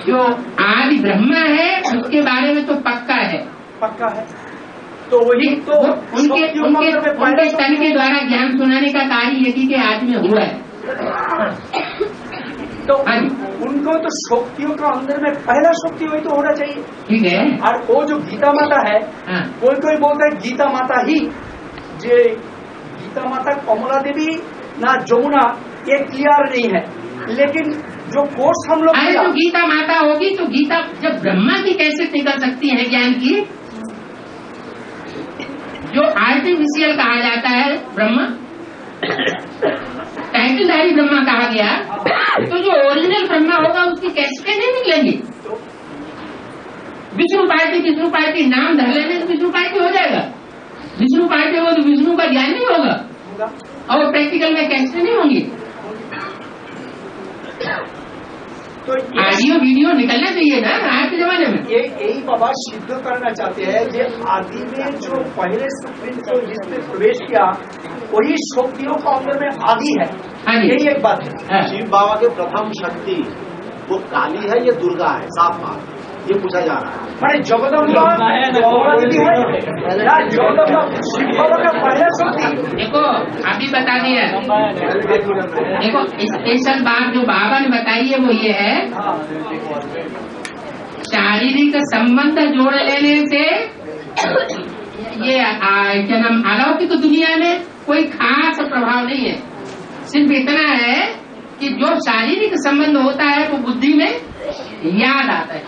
जो आदि ब्रह्मा है उसके बारे में तो पक्का है। तो वही तो उनके तन के द्वारा ज्ञान सुनाने का कार्य यदि के आज में हुआ है। तो उनको तो शक्तियों का अंदर में पहला शक्ति वही तो होना चाहिए। ठीक है। और वो जो गीता माता है, हाँ। कोई बोलता है गीता माता ही, जे गीता माता कमला देवी ना जमुना, ये क्लियर नहीं है। लेकिन जो कोर्स हम लोग, अरे तो गीता माता होगी तो गीता जब ब्रह्मा की कैसे निकल सकती है ज्ञान की, जो आर्टिफिशियल कहा जाता है ब्रह्मा, टाइटलधारी ब्रह्मा कहा गया, तो जो ओरिजिनल ब्रह्मा होगा उसकी कैसे नहीं निकलेंगी। विष्णु पार्टी नाम धर लेने तो विष्णु पार्टी हो जाएगा, विष्णु पार्टी हो तो विष्णु का ज्ञान नहीं होगा और प्रैक्टिकल में कैसे नहीं होंगी। तो ऑडियो वीडियो निकलना चाहिए ना आज के जमाने में। यही बाबा सिद्ध करना चाहते हैं कि आदि में जो पहले सुप्रीम को जिसने प्रवेश किया वही शक्तियों का अंदर में आदि है। यही एक बात है। शिव बाबा के प्रथम शक्ति वो काली है या दुर्गा है, साफ बात ये पूछा जा रहा है। मैंने जगदम्बा जगदम्बा शिव बाबा का पहला शक्ति। देखो अभी बता दिया, देखो स्पेशल बात जो बाबा ने बताई है वो ये है, शारीरिक संबंध जोड़ लेने से ये क्या नाम अलौकिक दुनिया में कोई खास प्रभाव नहीं है। सिर्फ इतना है कि जो शारीरिक संबंध होता है वो बुद्धि में याद आता है,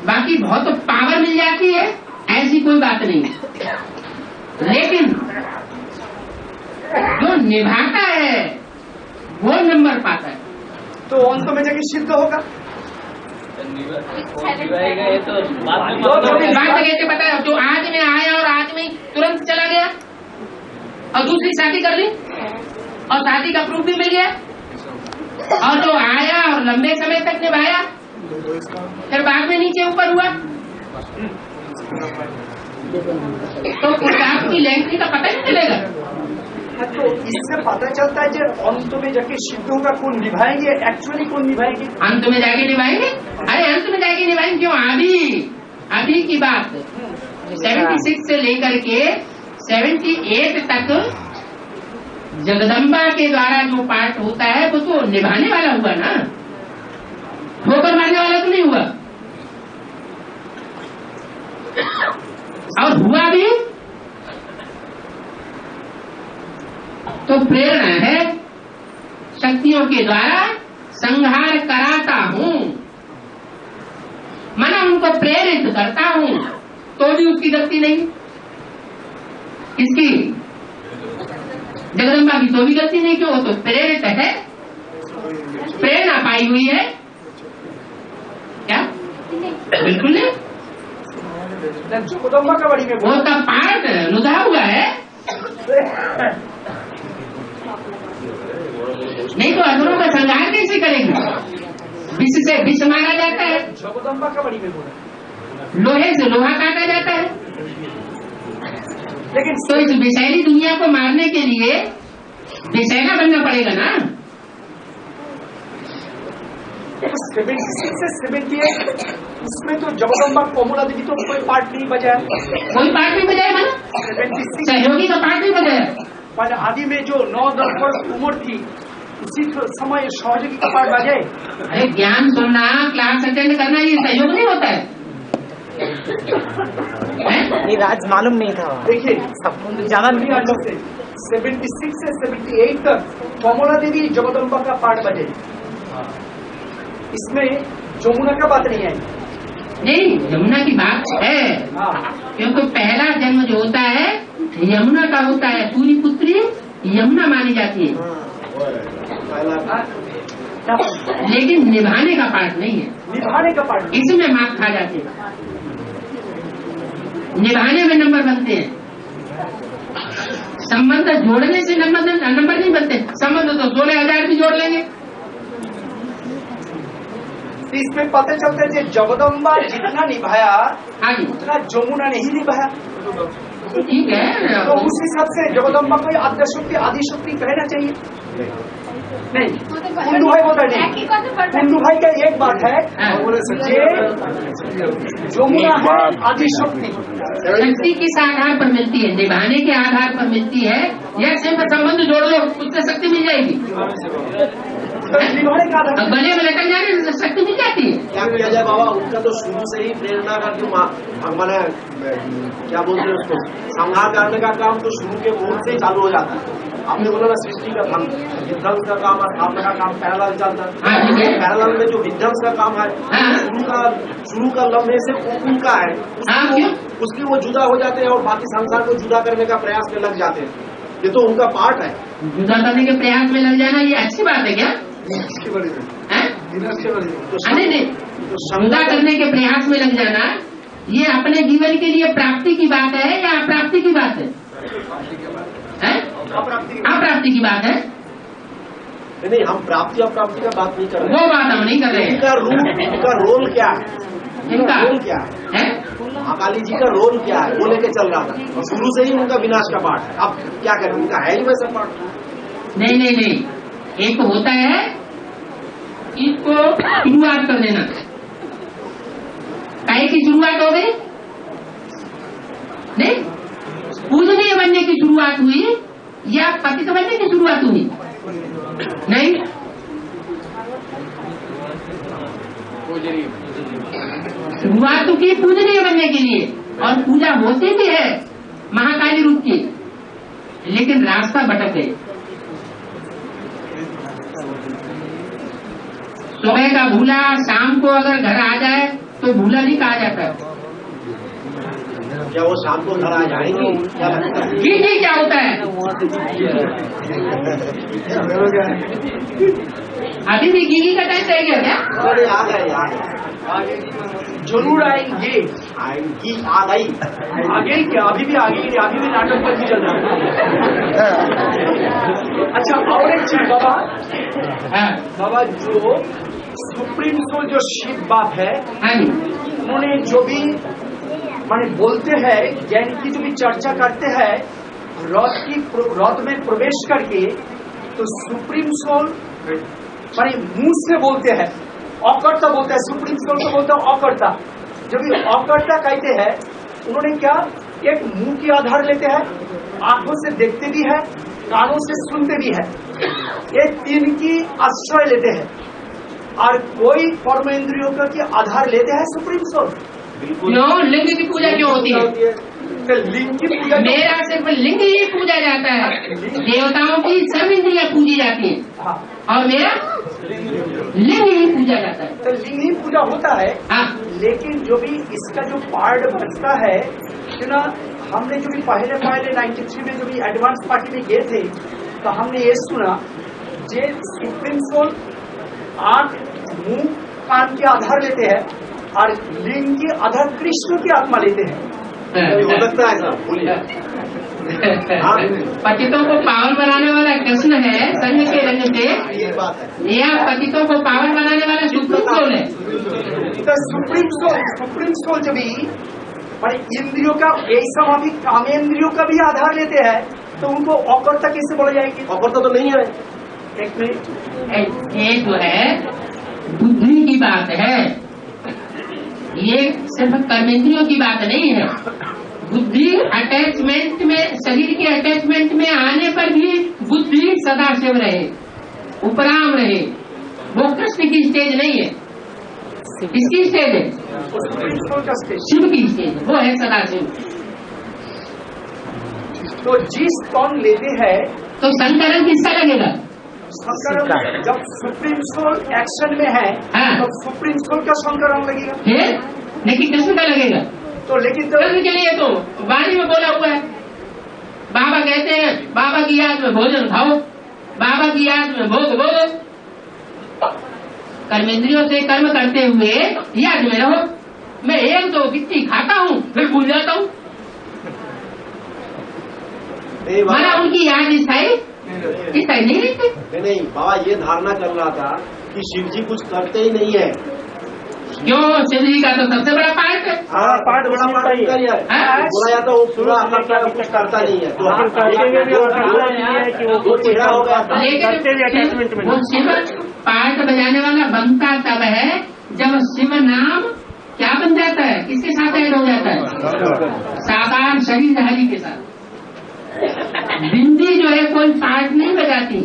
बाकी बहुत पावर मिल जाती है ऐसी कोई बात नहीं। लेकिन जो निभाता है वो नंबर पाता है, तो अंत में जाके सिद्ध होगा। बात कैसे पता है? जो आज में आया और आज में तुरंत चला गया और दूसरी शादी कर ली और शादी का प्रूफ भी मिल गया, और जो आया और लंबे समय तक निभाया फिर बाद में नीचे ऊपर हुआ, तो उस आपकी लैंग्वेज का पता नहीं चलेगा। तो इससे पता चलता है कि अंत में जाके सिद्ध होगा कौन निभाएंगे, एक्चुअली कौन निभाएंगे। अंत में जाके निभाएंगे, अरे अंत में जाके निभाएंगे क्यों? अभी की बात 76 से लेकर के 78 तक जगदम्बा के द्वारा जो पाठ होता है वो तो निभाने वाला हुआ ना, ठोकर मारने वाला तो नहीं हुआ। और हुआ भी तो प्रेरणा है, शक्तियों के द्वारा संहार कराता हूँ, माना उनको प्रेरित करता हूँ, तो भी उसकी गलती नहीं। किसकी? जगदम्बा की तो भी गलती नहीं, क्यों? तो प्रेरित है, प्रेरणा पाई हुई है। क्या? बिल्कुल नहीं। जगदम्बा का बड़ी में वो का पार्ट लुधा हुआ है, नहीं तो असुरों का संहार कैसे करेंगे? विष से विष मारा जाता है। जगदम्बा का बड़ी में बोला लोहे से लोहा काटा जाता है। लेकिन तो इस विषैली दुनिया को मारने के लिए विषैला बनना पड़ेगा ना। 76 से 78 इसमें तो जगदम्बा कोमला देवी तो कोई पार्ट नहीं बजाया, कोई पार्ट नहीं बजाया ना, 76 सहयोगी का पार्ट नहीं बजाया। पर आदि में जो 9-10 वर्ष उम्र थी उसी समय सहयोगी का पार्ट बजाए। अरे ज्ञान सुनना, क्लास अटेंड करना, ये सहयोग नहीं होता है। ये राज मालूम नहीं था। देखिए सब जाना नहीं आज से 76 से 78 तक कोमला देवी जगदम्बा का पार्ट बजे, इसमें जमुना का बात नहीं आई। नहीं, यमुना की बात है, क्योंकि पहला जन्म जो होता है यमुना का होता है। सूर्य पुत्री यमुना मानी जाती है, लेकिन निभाने का पार्ट नहीं है। निभाने का पार्ट इसमें मार्क्स खा जाते हैं, निभाने में नंबर बनते हैं। संबंध जोड़ने से नंबर नहीं बनते। संबंध तो 16,000 भी जोड़ लेंगे। इसमें पता चलता है कि जगदम्बा जितना निभाया हाँ जी, उतना जमुना नहीं निभाया। ठीक है। तो उस हिसाब से जगदम्बा को आद्य शक्ति आदि शक्ति कहना चाहिए नहीं। कुंडू भाई बोलता नहीं, कुंडू भाई का एक बात है, जमुना है आदि शक्ति। शक्ति किस आधार पर मिलती है? निभाने के आधार पर मिलती है, या सिर्फ संबंध जोड़ लो उससे शक्ति मिल जाएगी? निभाने का आधार अब गले में लटक जाने से शक्ति मिल जाती है। क्या किया जाए बाबा, उनका तो शुरू से ही प्रेरणा का जो मैंने क्या बोलते हैं उसको संहार करने का काम तो शुरू के मूल से ही चालू हो जाता है। आपने बोला ना सृष्टि का विध्वंस का काम और स्थापना का काम पैरेलल चलता है। पैरेलल में जो विध्वंस का काम है शुरू का लम्हे से उनका है, उसकी वो जुदा हो जाते हैं और बाकी संसार को जुदा करने का प्रयास में लग जाते हैं। ये तो उनका पार्ट है। जुदा करने के प्रयास में लग जाना ये अच्छी बात है क्या? नहीं, जुदा करने के प्रयास में लग जाना ये अपने जीवन के लिए प्राप्ति की बात है या अप्राप्ति की बात है? अप्राप्ति की बात है। नहीं, हम प्राप्ति अप्राप्ति का बात नहीं कर रहे। वो बात हम नहीं कर रहे हैं। इनका रोल क्या है? इनका रोल क्या है? महाकाली जी का रोल क्या है वो लेके चल रहा था, शुरू से ही उनका विनाश का पार्ट है। अब क्या करें, उनका है ही वैसा पार्ट। नहीं, एक होता है इसको शुरुआत कर देना। काहे की शुरुआत हो गई? नहीं, पूजनीय बनने की शुरुआत हुई या पतित बनने की शुरुआत हुई? नहीं, शुरुआत तो की पूजनीय बनने के लिए, और पूजा होती भी है महाकाली रूप की, लेकिन रास्ता भटक गए। सुबह का भूला शाम को अगर घर आ जाए तो भूला नहीं कहा जाता। क्या वो शाम को घर आ जाएंगे? क्या लगता है? जी क्या होता है? अभी भी गीगी का टाइम रह गया क्या? अरे आ गए जरूर आएंगे। आ गई आगे क्या? अभी भी आगे, अभी भी नाटक पर भी चल रहा है। अच्छा, और एक चीज बाबा, जो सुप्रीम सोल जो शिव बाप है, उन्होंने जो भी माने बोलते हैं, ज्ञान की जो भी चर्चा करते हैं, रथ में प्रवेश करके, तो सुप्रीम सोल माने मुंह से बोलते हैं, अकर्ता बोलते हैं। सुप्रीम सोल को बोलते हैं अकर्ता। जब भी अकर्ता कहते हैं, उन्होंने क्या एक मुंह के आधार लेते हैं, आंखों से देखते भी है, कानों से सुनते भी है, ये तीन की आश्रय लेते हैं, और कोई कर्म इंद्रियों का की आधार लेते हैं सुप्रीम सोल। क्यों? लिंग की पूजा क्यों होती है? लिंग की पूजा मेरा सिर्फ लिंग ही पूजा जाता है, देवताओं की सब इंद्रियां पूजी जाती हैं, और मेरा लिंग ही पूजा जाता है। तो लिंग ही पूजा होता है। लेकिन जो भी इसका जो पार्ट बचता है ना, हमने जो भी पहले 93 में जो भी एडवांस पार्टी में गए थे, तो हमने ये सुना जे सुप्रीम सोल आंख मुंह कान के आधार लेते हैं, और लिंग के आधार कृष्ण की आत्मा लेते हैं। हो सकता है सर, बोलिए। पतितों को पावन बनाने वाला कृष्ण है संघ के रंग से, ये बात है। या पतितों को पावन बनाने वाला सुप्रीम सोल है? सुप्रीम सोल जो भी माने इंद्रियों का ऐसा माफी कामेंद्रियों का भी आधार लेते हैं तो उनको अकर्ता कैसे बोला जाएगी? अकर्ता तो नहीं है। एक मिनट, ये जो है बुद्धि की बात है, ये सिर्फ कर्मेंद्रियों की बात नहीं है। बुद्धि अटैचमेंट में, शरीर के अटैचमेंट में आने पर भी बुद्धि सदाशिव रहे, उपराम रहे, वो कृष्ण की स्टेज नहीं है। किसकी स्टेज है? शिव की स्टेज, वो है सदाशिव। तो जिस कौन लेते हैं तो संकरण किसका लगेगा? संकरण जब सुप्रीम सोल एक्शन में है हाँ। तो सुप्रीम सोल का संकरण लगेगा। है, लेकिन कृष्ण का लगेगा। तो लेकिन तो कृष्ण के लिए तो वाणी में बोला हुआ है। बाबा कहते हैं बाबा की याद में भोजन खाओ, बाबा की याद में भोग भोगो। कर्मेंद्रियों से कर्म करते हुए याद में रहो। मैं एक दो गिट्टी खाता हूँ फिर भूल जाता हूँ। माना उनकी याद स्थायी नहीं रहती। नहीं बाबा ये धारणा कर रहा था कि शिव जी कुछ करते ही नहीं है। क्यों? शिव जी का तो सबसे बड़ा पार्ट है। पार्ट बड़ा पार्ट बोला जाता है वो पूरा करता है, कुछ करता नहीं है। लेकिन वो शिव पार्ट बजाने वाला बनता तब है जब शिव नाम क्या बन जाता है, किसके साथ ऐड हो जाता है? साकार शरीर हरि के साथ। बिंदी जो है कोई पार्ट नहीं बजाती।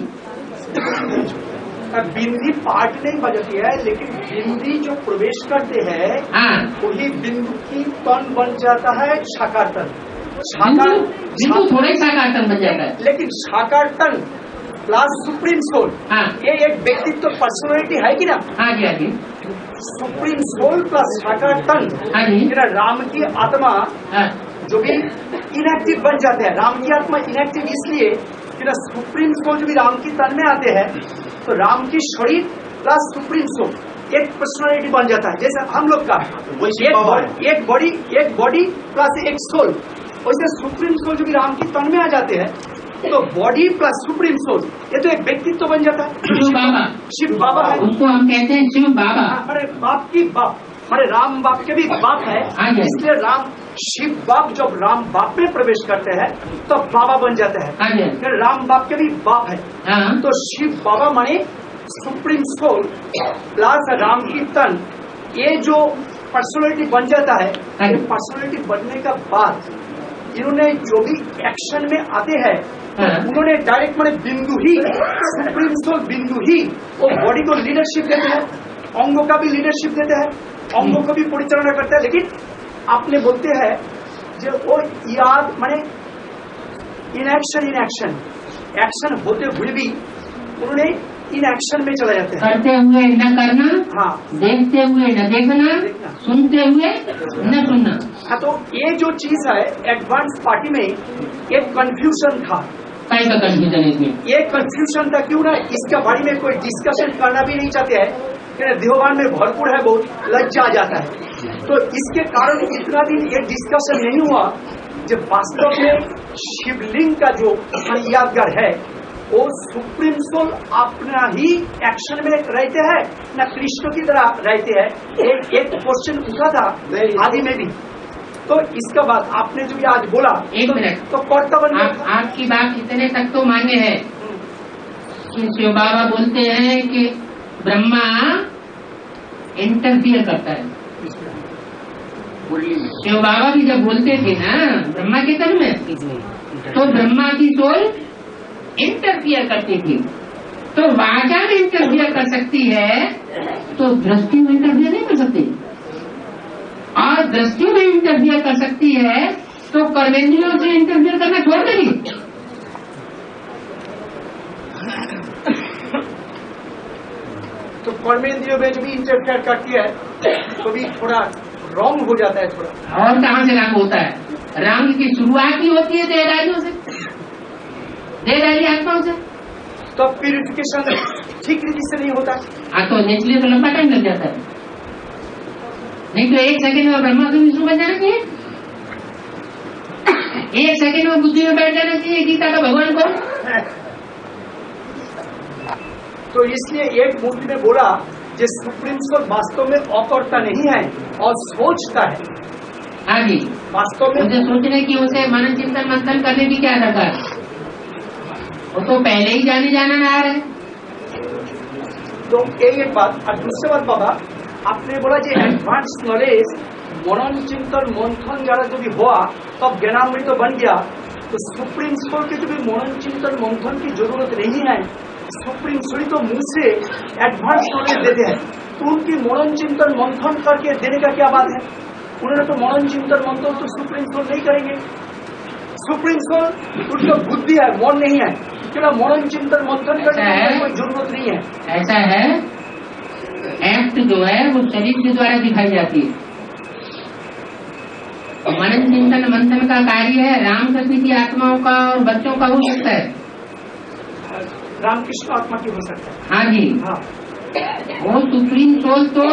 बिंदी पार्ट नहीं बजाती है, लेकिन बिंदी जो प्रवेश करते हैं हाँ, वही बिंदु की तन बन जाता है साकार तन। बिंदु थोड़ा ही साकार तन बन जाता है। लेकिन साकार तन प्लस सुप्रीम सोल, हाँ, ये एक व्यक्तित्व पर्सनालिटी है कि ना? हाँ जी, हाँ जी, सुप्रीम सोल प्लस साकार तन, हाँ जी, राम की आत्मा हाँ, जो भी इनएक्टिव बन जाते हैं। राम की आत्मा इनएक्टिव इसलिए कि ना सुप्रीम सोल जो भी राम की तन में आते हैं तो राम की शरीर प्लस सुप्रीम सोल एक पर्सनालिटी बन जाता है। जैसे हम लोग का एक बॉडी प्लस एक सोल, वैसे सुप्रीम सोल जो भी राम की तन में आ जाते हैं तो बॉडी प्लस सुप्रीम सोल ये तो एक व्यक्तित्व बन जाता है। शिव बाबा है, उनको हम कहते हैं शिव बाबा। हमारे बाप की बाप, हमारे राम बाप के भी बाप है, इसलिए राम शिव बाप जब राम बाप में प्रवेश करते हैं तो बाबा बन जाते हैं। फिर राम बाप के भी बाप है, तो शिव बाबा माने सुप्रीम सोल प्लस राम की तन, ये जो पर्सनालिटी बन जाता है। पर्सनालिटी बनने का बाद इन्होंने जो भी एक्शन में आते हैं तो उन्होंने डायरेक्ट माने बिंदु ही सुप्रीम सोल बिंदु ही वो बॉडी को लीडरशिप देते हैं, अंगों का भी लीडरशिप देते हैं, अंगों को भी परिचालना करते हैं। लेकिन आपने बोलते हैं जो वो याद माने इनएक्शन एक्शन होते हुए भी उन्होंने इन एक्शन में चले जाते हैं। करते हुए न करना, हाँ, देखते हुए न देखना, सुनते हुए न सुनना। हाँ, तो ये जो चीज है एडवांस पार्टी में एक कंफ्यूजन था। का कंफ्यूजन इसमें? ये कंफ्यूजन था क्यों ना इसके बारे में कोई डिस्कशन करना भी नहीं चाहते हैं, देहवान में भरपूर है, बहुत लज्जा आ जाता है। तो इसके कारण इतना दिन ये डिस्कशन नहीं हुआ। जब वास्तव में शिवलिंग का जो यादगार है वो सुप्रीम सोल अपना ही एक्शन में रहते हैं ना कृष्ण की तरह रहते हैं। एक क्वेश्चन उठा था आदि में भी, तो इसका बाद आपने जो भी आज बोला एक मिनट तो कर्तव्य आपकी बात इतने तक तो मान्य है कि शिव बाबा बोलते हैं कि ब्रह्मा इंटरफियर करता है। शिव बाबा भी जब बोलते थे ना ब्रह्मा के तन में, तो ब्रह्मा की सोल इंटरफियर करती थी। तो वाचा में इंटरफियर कर सकती है तो दृष्टि में इंटरफियर नहीं कर सकती, और दृष्टि में इंटरफियर कर सकती है तो कर्मेंद्रियों से इंटरफियर करना छोड़ देगी। तो कर्मेंद्रियों में जो भी इंटरफेयर करती है तो भी थोड़ा रॉन्ग हो जाता है थोड़ा। और कहाँ से रंग होता है? रंग की शुरुआत ही होती है देहधारियों से, देहधारी आत्माओं से। तो प्यूरिफिकेशन ठीक रीति से नहीं होता। हाँ, तो इसलिए तो लंबा टाइम लग जाता है। नहीं तो एक सेकंड में ब्रह्मा को विष्णु बन जाना चाहिए, एक सेकंड में बुद्धि में बैठ जाना चाहिए गीता का भगवान को। तो इसलिए एक मूर्ति में बोला जो सुप्रीम सोल वास्तव में अकर्ता नहीं है और सोचता है। हाँ जी, वास्तव में मुझे सोचने की, उसे मनन चिंतन मंथन करने की क्या दरकार, वो तो पहले ही जाने जाना ना आ रहे। तो एक बात। और दूसरी बात बाबा, आपने बोला जो एडवांस नॉलेज मनन चिंतन मंथन द्वारा जो भी हुआ तब ज्ञानामृत तो बन गया, तो सुप्रीम सोल के जो भी मनन चिंतन मंथन की जरूरत नहीं है। सुप्रीम सोल तो मुंह से एडवांस नॉलेज देते हैं, तो उनकी मनन चिंतन मंथन करके देने का क्या बात है? उन्होंने तो मनन चिंतन मंथन तो सुप्रीम सोल नहीं करेंगे। सुप्रीम सोल उनका बुद्धि है, मन नहीं है, क्योंकि मनन चिंतन मंथन करने की कोई जरूरत नहीं है। ऐसा है, एक्ट जो है वो शरीर के द्वारा दिखाई जाती है। मनन चिंतन मंथन का कार्य है रामकृष्ण की आत्माओं का और बच्चों का हो सकता है, रामकृष्ण आत्मा की हो सकता है। हाँ जी, हाँ, वो सुप्रीम सोल तो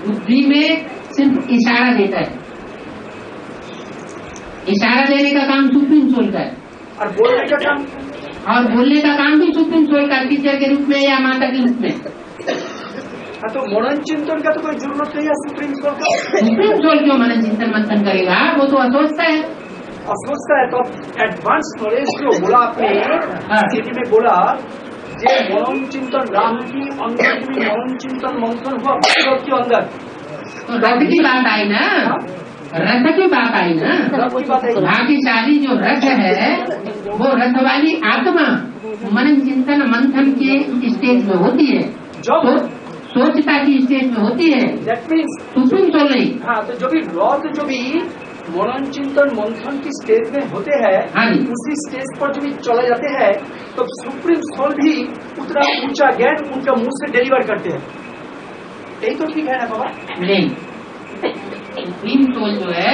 बुद्धि में सिर्फ इशारा देता है, इशारा देने का काम सुप्रीम सोल का है, और बोलने का काम, और बोलने का काम भी सुप्रीम सोल का, टीचर के रूप में या माता के रूप में। तो मनन चिंतन का तो कोई जरूरत नहीं है सुप्रीम सोल का। सुप्रीम सोल क्यों मनन चिंतन मंथन करेगा, वो तो असोचता है। और सोचता है तो एडवांस नॉलेज जो बोला आपने स्थिति में बोला जे मनन चिंतन राम की अंदर में मनन चिंतन मंथन हुआ भारत के अंदर, तो रथ की बात आई ना, रथ की बात आई ना, रथ की बात आई। भाग्यशाली जो रथ है वो रथ वाली आत्मा मनन चिंतन मंथन के स्टेज में होती है, जो सोचता की स्टेज में होती है, दैट मीन्स सुप्रीम सोल नहीं। हाँ, तो जो भी रथ जो भी मनन चिंतन मंथन की स्टेज में होते हैं, हाँ जी, उसी स्टेज पर जो भी चले जाते हैं तो सुप्रीम सोल भी उतना ऊंचा ज्ञान उनका मुंह से डिलीवर करते हैं। यही तो ठीक है ना बाबा? नहीं, सुप्रीम सोल जो है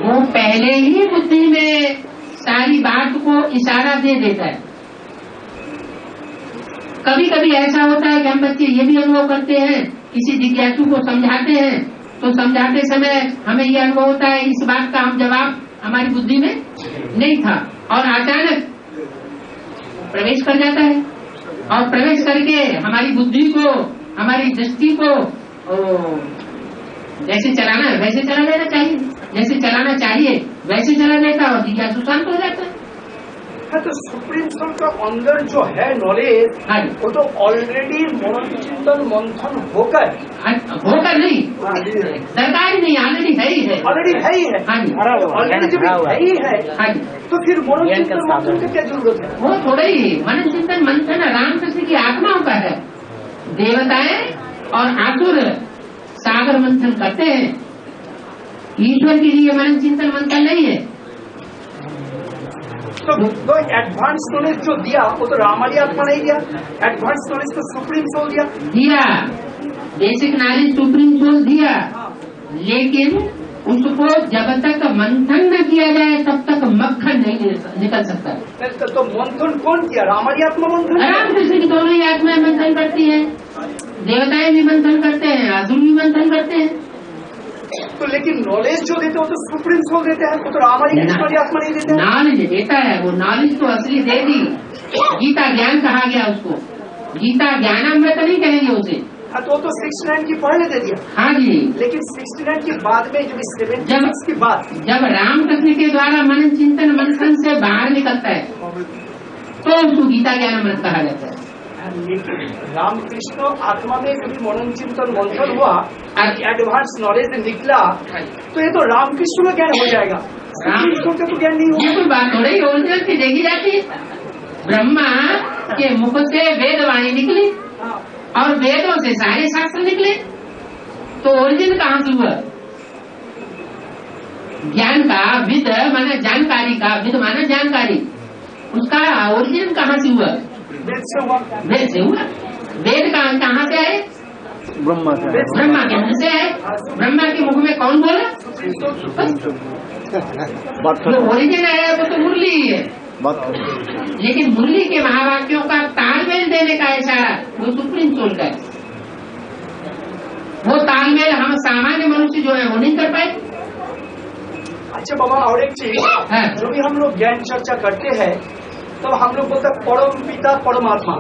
वो पहले ही बुद्धि में सारी बात को इशारा दे देता है। कभी कभी ऐसा होता है कि हम बच्चे ये भी अनुभव करते हैं, किसी जिज्ञासु को समझाते हैं तो समझाते समय हमें ये अनुभव होता है इस बात का हम जवाब हमारी बुद्धि में नहीं था, और अचानक प्रवेश कर जाता है, और प्रवेश करके हमारी बुद्धि को, हमारी दृष्टि को जैसे चलाना है वैसे चला देना चाहिए, जैसे चलाना चाहिए वैसे चला देता, और जिज्ञासु शांत हो जाता है। तो सुप्रीम सोल का अंदर जो है नॉलेज, वो तो ऑलरेडी मनन चिंतन मंथन होकर नहीं, सरकारी नहीं, ऑलरेडी है ही है, ऑलरेडी है ही है। हाँ जी, ऑलरेडी जब है ही है, हाँ जी, तो फिर मनन चिंतन मंथन की क्या जरूरत है? वो थोड़ा ही मनन चिंतन मंथन रामकृष्ण की आत्माओं का है। देवताएं और आसुर सागर मंथन करते हैं, ईश्वर के लिए मनन चिंतन मंथन नहीं है। तो एडवांस नॉलेज जो दिया वो तो रामाली आत्मा नहीं दिया, एडवांस नॉलेज तो सुप्रीम सोल दिया। बेसिक नॉलेज सुप्रीम सोल दिया, लेकिन उसको जब तक मंथन न किया जाए तब तक मक्खन नहीं निकल सकता। तो मंथन कौन किया? रामाली आत्मा मंथन? रामकृष्ण की दोनों ही आत्माएं मंथन करती है, देवताएं भी मंथन करते हैं, असुर भी मंथन करते हैं। तो लेकिन नॉलेज जो देते हो तो सुप्रीम सोल देते हैं, वो तो रामाली आत्मा नहीं देते। नॉलेज देता है, वो नॉलेज तो असली दे दी, गीता ज्ञान कहा गया उसको, गीता ज्ञानामृत नहीं कहेंगे उसे। हाँ, तो 69 की पहले दे दिया। हाँ जी, लेकिन 69 के बाद में जो 76 के बाद जब रामकृष्ण के द्वारा मनन चिंतन मंथन से बाहर निकलता है तो उसको गीता ज्ञानामृत कहा जाता है। लेकिन रामकृष्ण आत्मा में जो भी मनन चिंतन मंथन हुआ, एडवांस नॉलेज निकला, तो ये तो रामकृष्ण का ज्ञान हो जाएगा, रामकृष्ण का तो ज्ञान नहीं होगा। कोई बात हो रही, ओरिजिनल से देखी जाती है। ब्रह्मा के मुख से वेदवाणी निकली और वेदों से सारे शास्त्र निकले, तो ओरिजिन कहाँ से हुआ? ज्ञान का विद माना जानकारी का, विद माना जानकारी, उसका ओरिजिन कहाँ से हुआ? वेद से हुआ। वेद से हुआ। वेद कहाँ से आए? ब्रह्मा से। ब्रह्मा के मुख से आए। ब्रह्मा के मुख में कौन बोला? जो ओरिजिन आया वो तो मुरली ही है, लेकिन मुरली के महावाक्यों का तालमेल देने का इशारा वो सुप्रीम सोल का है। वो तालमेल हम सामान्य मनुष्य जो है वो नहीं कर पाए। अच्छा बाबा, और एक चीज, जो भी हम लोग ज्ञान चर्चा करते हैं तो हम लोग बोलते हैं परम पिता परमात्मा।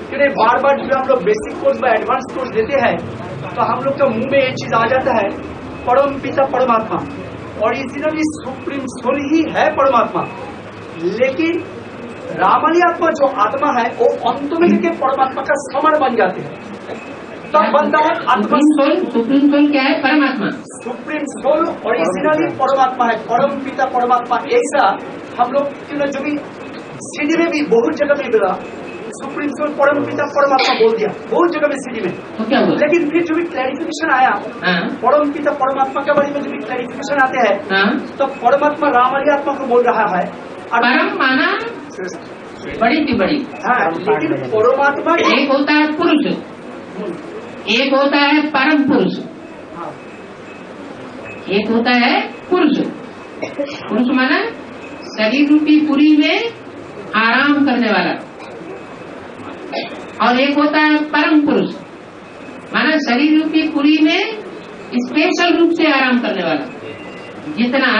क्योंकि बार बार जब हम लोग बेसिक कोर्स व एडवांस कोर्स देते हैं तो हम लोग के मुंह में ये चीज आ जाता है परम पिता परमात्मा, और इसीलिए सुप्रीम सोल ही है परमात्मा। लेकिन रामाली आत्मा जो आत्मा है वो अंत में जाके परमात्मा का समान बन जाते हैं, तब बनता है आत्मा। सुप्रीम सोल क्या है? परमात्मा। सुप्रीम सोल और इसीलिए परमात्मा है, परम पिता परमात्मा। ऐसा हम लोग जो भी सीढ़ी में भी बहुत जगह में मिला सुप्रीम सोल परम पिता परमात्मा बोल दिया, बहुत जगह में सीढ़ी में। तो क्या हुआ? लेकिन फिर जो भी क्लैरिफिकेशन आया परम पिता परमात्मा के बारे में जो भी क्लैरिफिकेशन आते हैं तो परमात्मा रामाली आत्मा को बोल रहा है। परम माना बड़ी की बड़ी। हाँ, लेकिन परमात्मा एक होता है पुरुष, एक होता है परम पुरुष, एक होता है पुरुष। पुरुष माना शरीर रूपी पुरी में आराम करने वाला, और एक होता है परम पुरुष माना शरीर रूपी पुरी में स्पेशल रूप से आराम करने वाला, जितना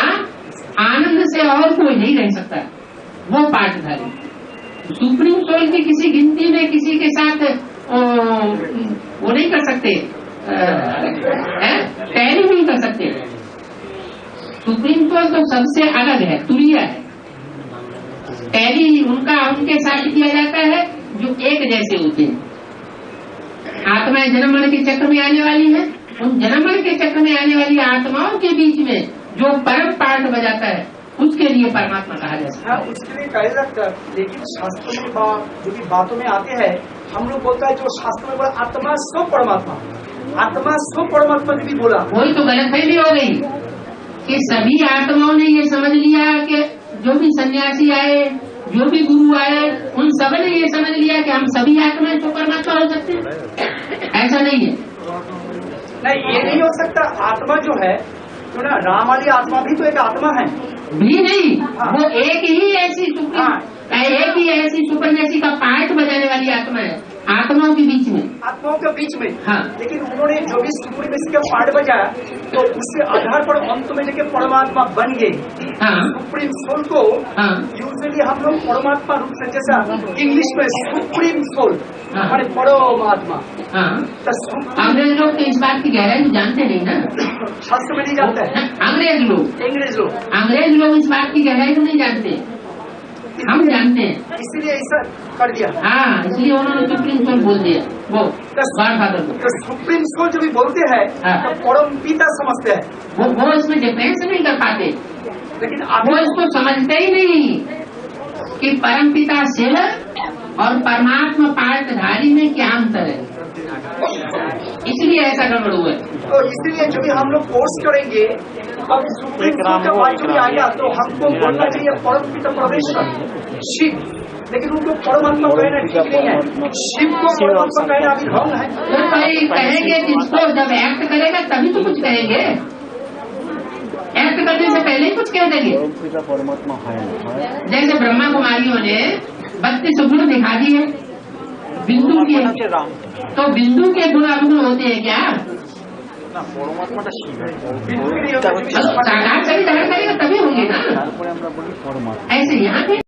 आनंद से और कोई नहीं रह सकता वो पाठधारी। सुप्रीम सोल की किसी गिनती में किसी के साथ वो नहीं कर सकते, टैली नहीं कर सकते। सुप्रीम सोल तो सबसे अलग है, तुरीय है। टैली उनके साथ किया जाता है जो एक जैसे होते हैं। आत्माएं जन्म मरण के चक्र में आने वाली है, उन जन्म मरण के चक्र में आने वाली आत्माओं के बीच में जो परम पाठ बजाता है उसके लिए परमात्मा कहा जाता है। उसके लिए कहा जाता है। लेकिन शास्त्रों में जो भी बातों में आते हैं हम लोग बोलता है जो शास्त्र में बोला आत्मा स्व परमात्मा, आत्मा स्व परमात्मा ने भी बोला, वही तो गलतफहमी हो गई कि सभी आत्माओं ने ये समझ लिया कि जो भी सन्यासी आए, जो भी गुरु आए, उन सब ने ये समझ लिया कि हम सभी आत्माएं तो परमात्मा हो सकते हैं। ऐसा नहीं है। नहीं, ये नहीं हो सकता। आत्मा जो है तो ना राम वाली आत्मा भी तो एक आत्मा है भी नहीं। वो एक ही ऐसी एक ही ऐसी सुपरनेसी का पार्ट बजाने वाली आत्मा है आत्माओं के बीच में, आत्माओं के बीच में। हाँ। लेकिन उन्होंने जो भी सुपरनेसी का पार्ट बजाया तो उसके आधार पर अंत में जाके परमात्मा बन गए। हाँ। सुप्रीम सोल को यूजुअली हम लोग परमात्मा रूप से, जैसा इंग्लिश में सुप्रीम सोल माने परमात्मा। अंग्रेज लोग तो इस बात की गहराई जानते नहीं ना, शास्त्र में नहीं जानते हैं। अंग्रेज लोग इस बात की गहराई को नहीं जानते, हम जानते हैं। इसीलिए ऐसा कर दिया। हाँ, इसलिए उन्होंने सुप्रीम कोर्ट बोल दिया। वो गॉडफादर को सुप्रीम कोर्ट जो भी बोलते हैं तो परम पिता समझते हैं। वो इसमें डिफरेंस नहीं कर पाते, लेकिन वो इसको समझते ही नहीं कि परम पिता से और परमात्मा पाठधारी में क्या अंतर है। इसलिए ऐसा गड़बड़ हुआ है। तो इसलिए जो भी हम लोग कोर्स करेंगे अब सुप्रीम कोर्ट का बात जो भी आएगा तो हमको बोलना चाहिए परम पिता परमेश्वर शिव, लेकिन उनको परमात्मा कहना ठीक नहीं है। शिव को परमात्मा कहना अभी रॉन्ग है। तो भाई कहेंगे जिसको जब एक्ट करेगा तभी तो कुछ कहेंगे, एक्ट करने से पहले ही कुछ कह देंगे। परमात्मा है जैसे ब्रह्मा कुमारियों ने 32 गुण दिखा दिए बिंदु के, तो बिंदु के गुण अवगुण होते हैं क्या? साकार कभी धारण करेगा तभी होंगे ना। ऐसे यहाँ पे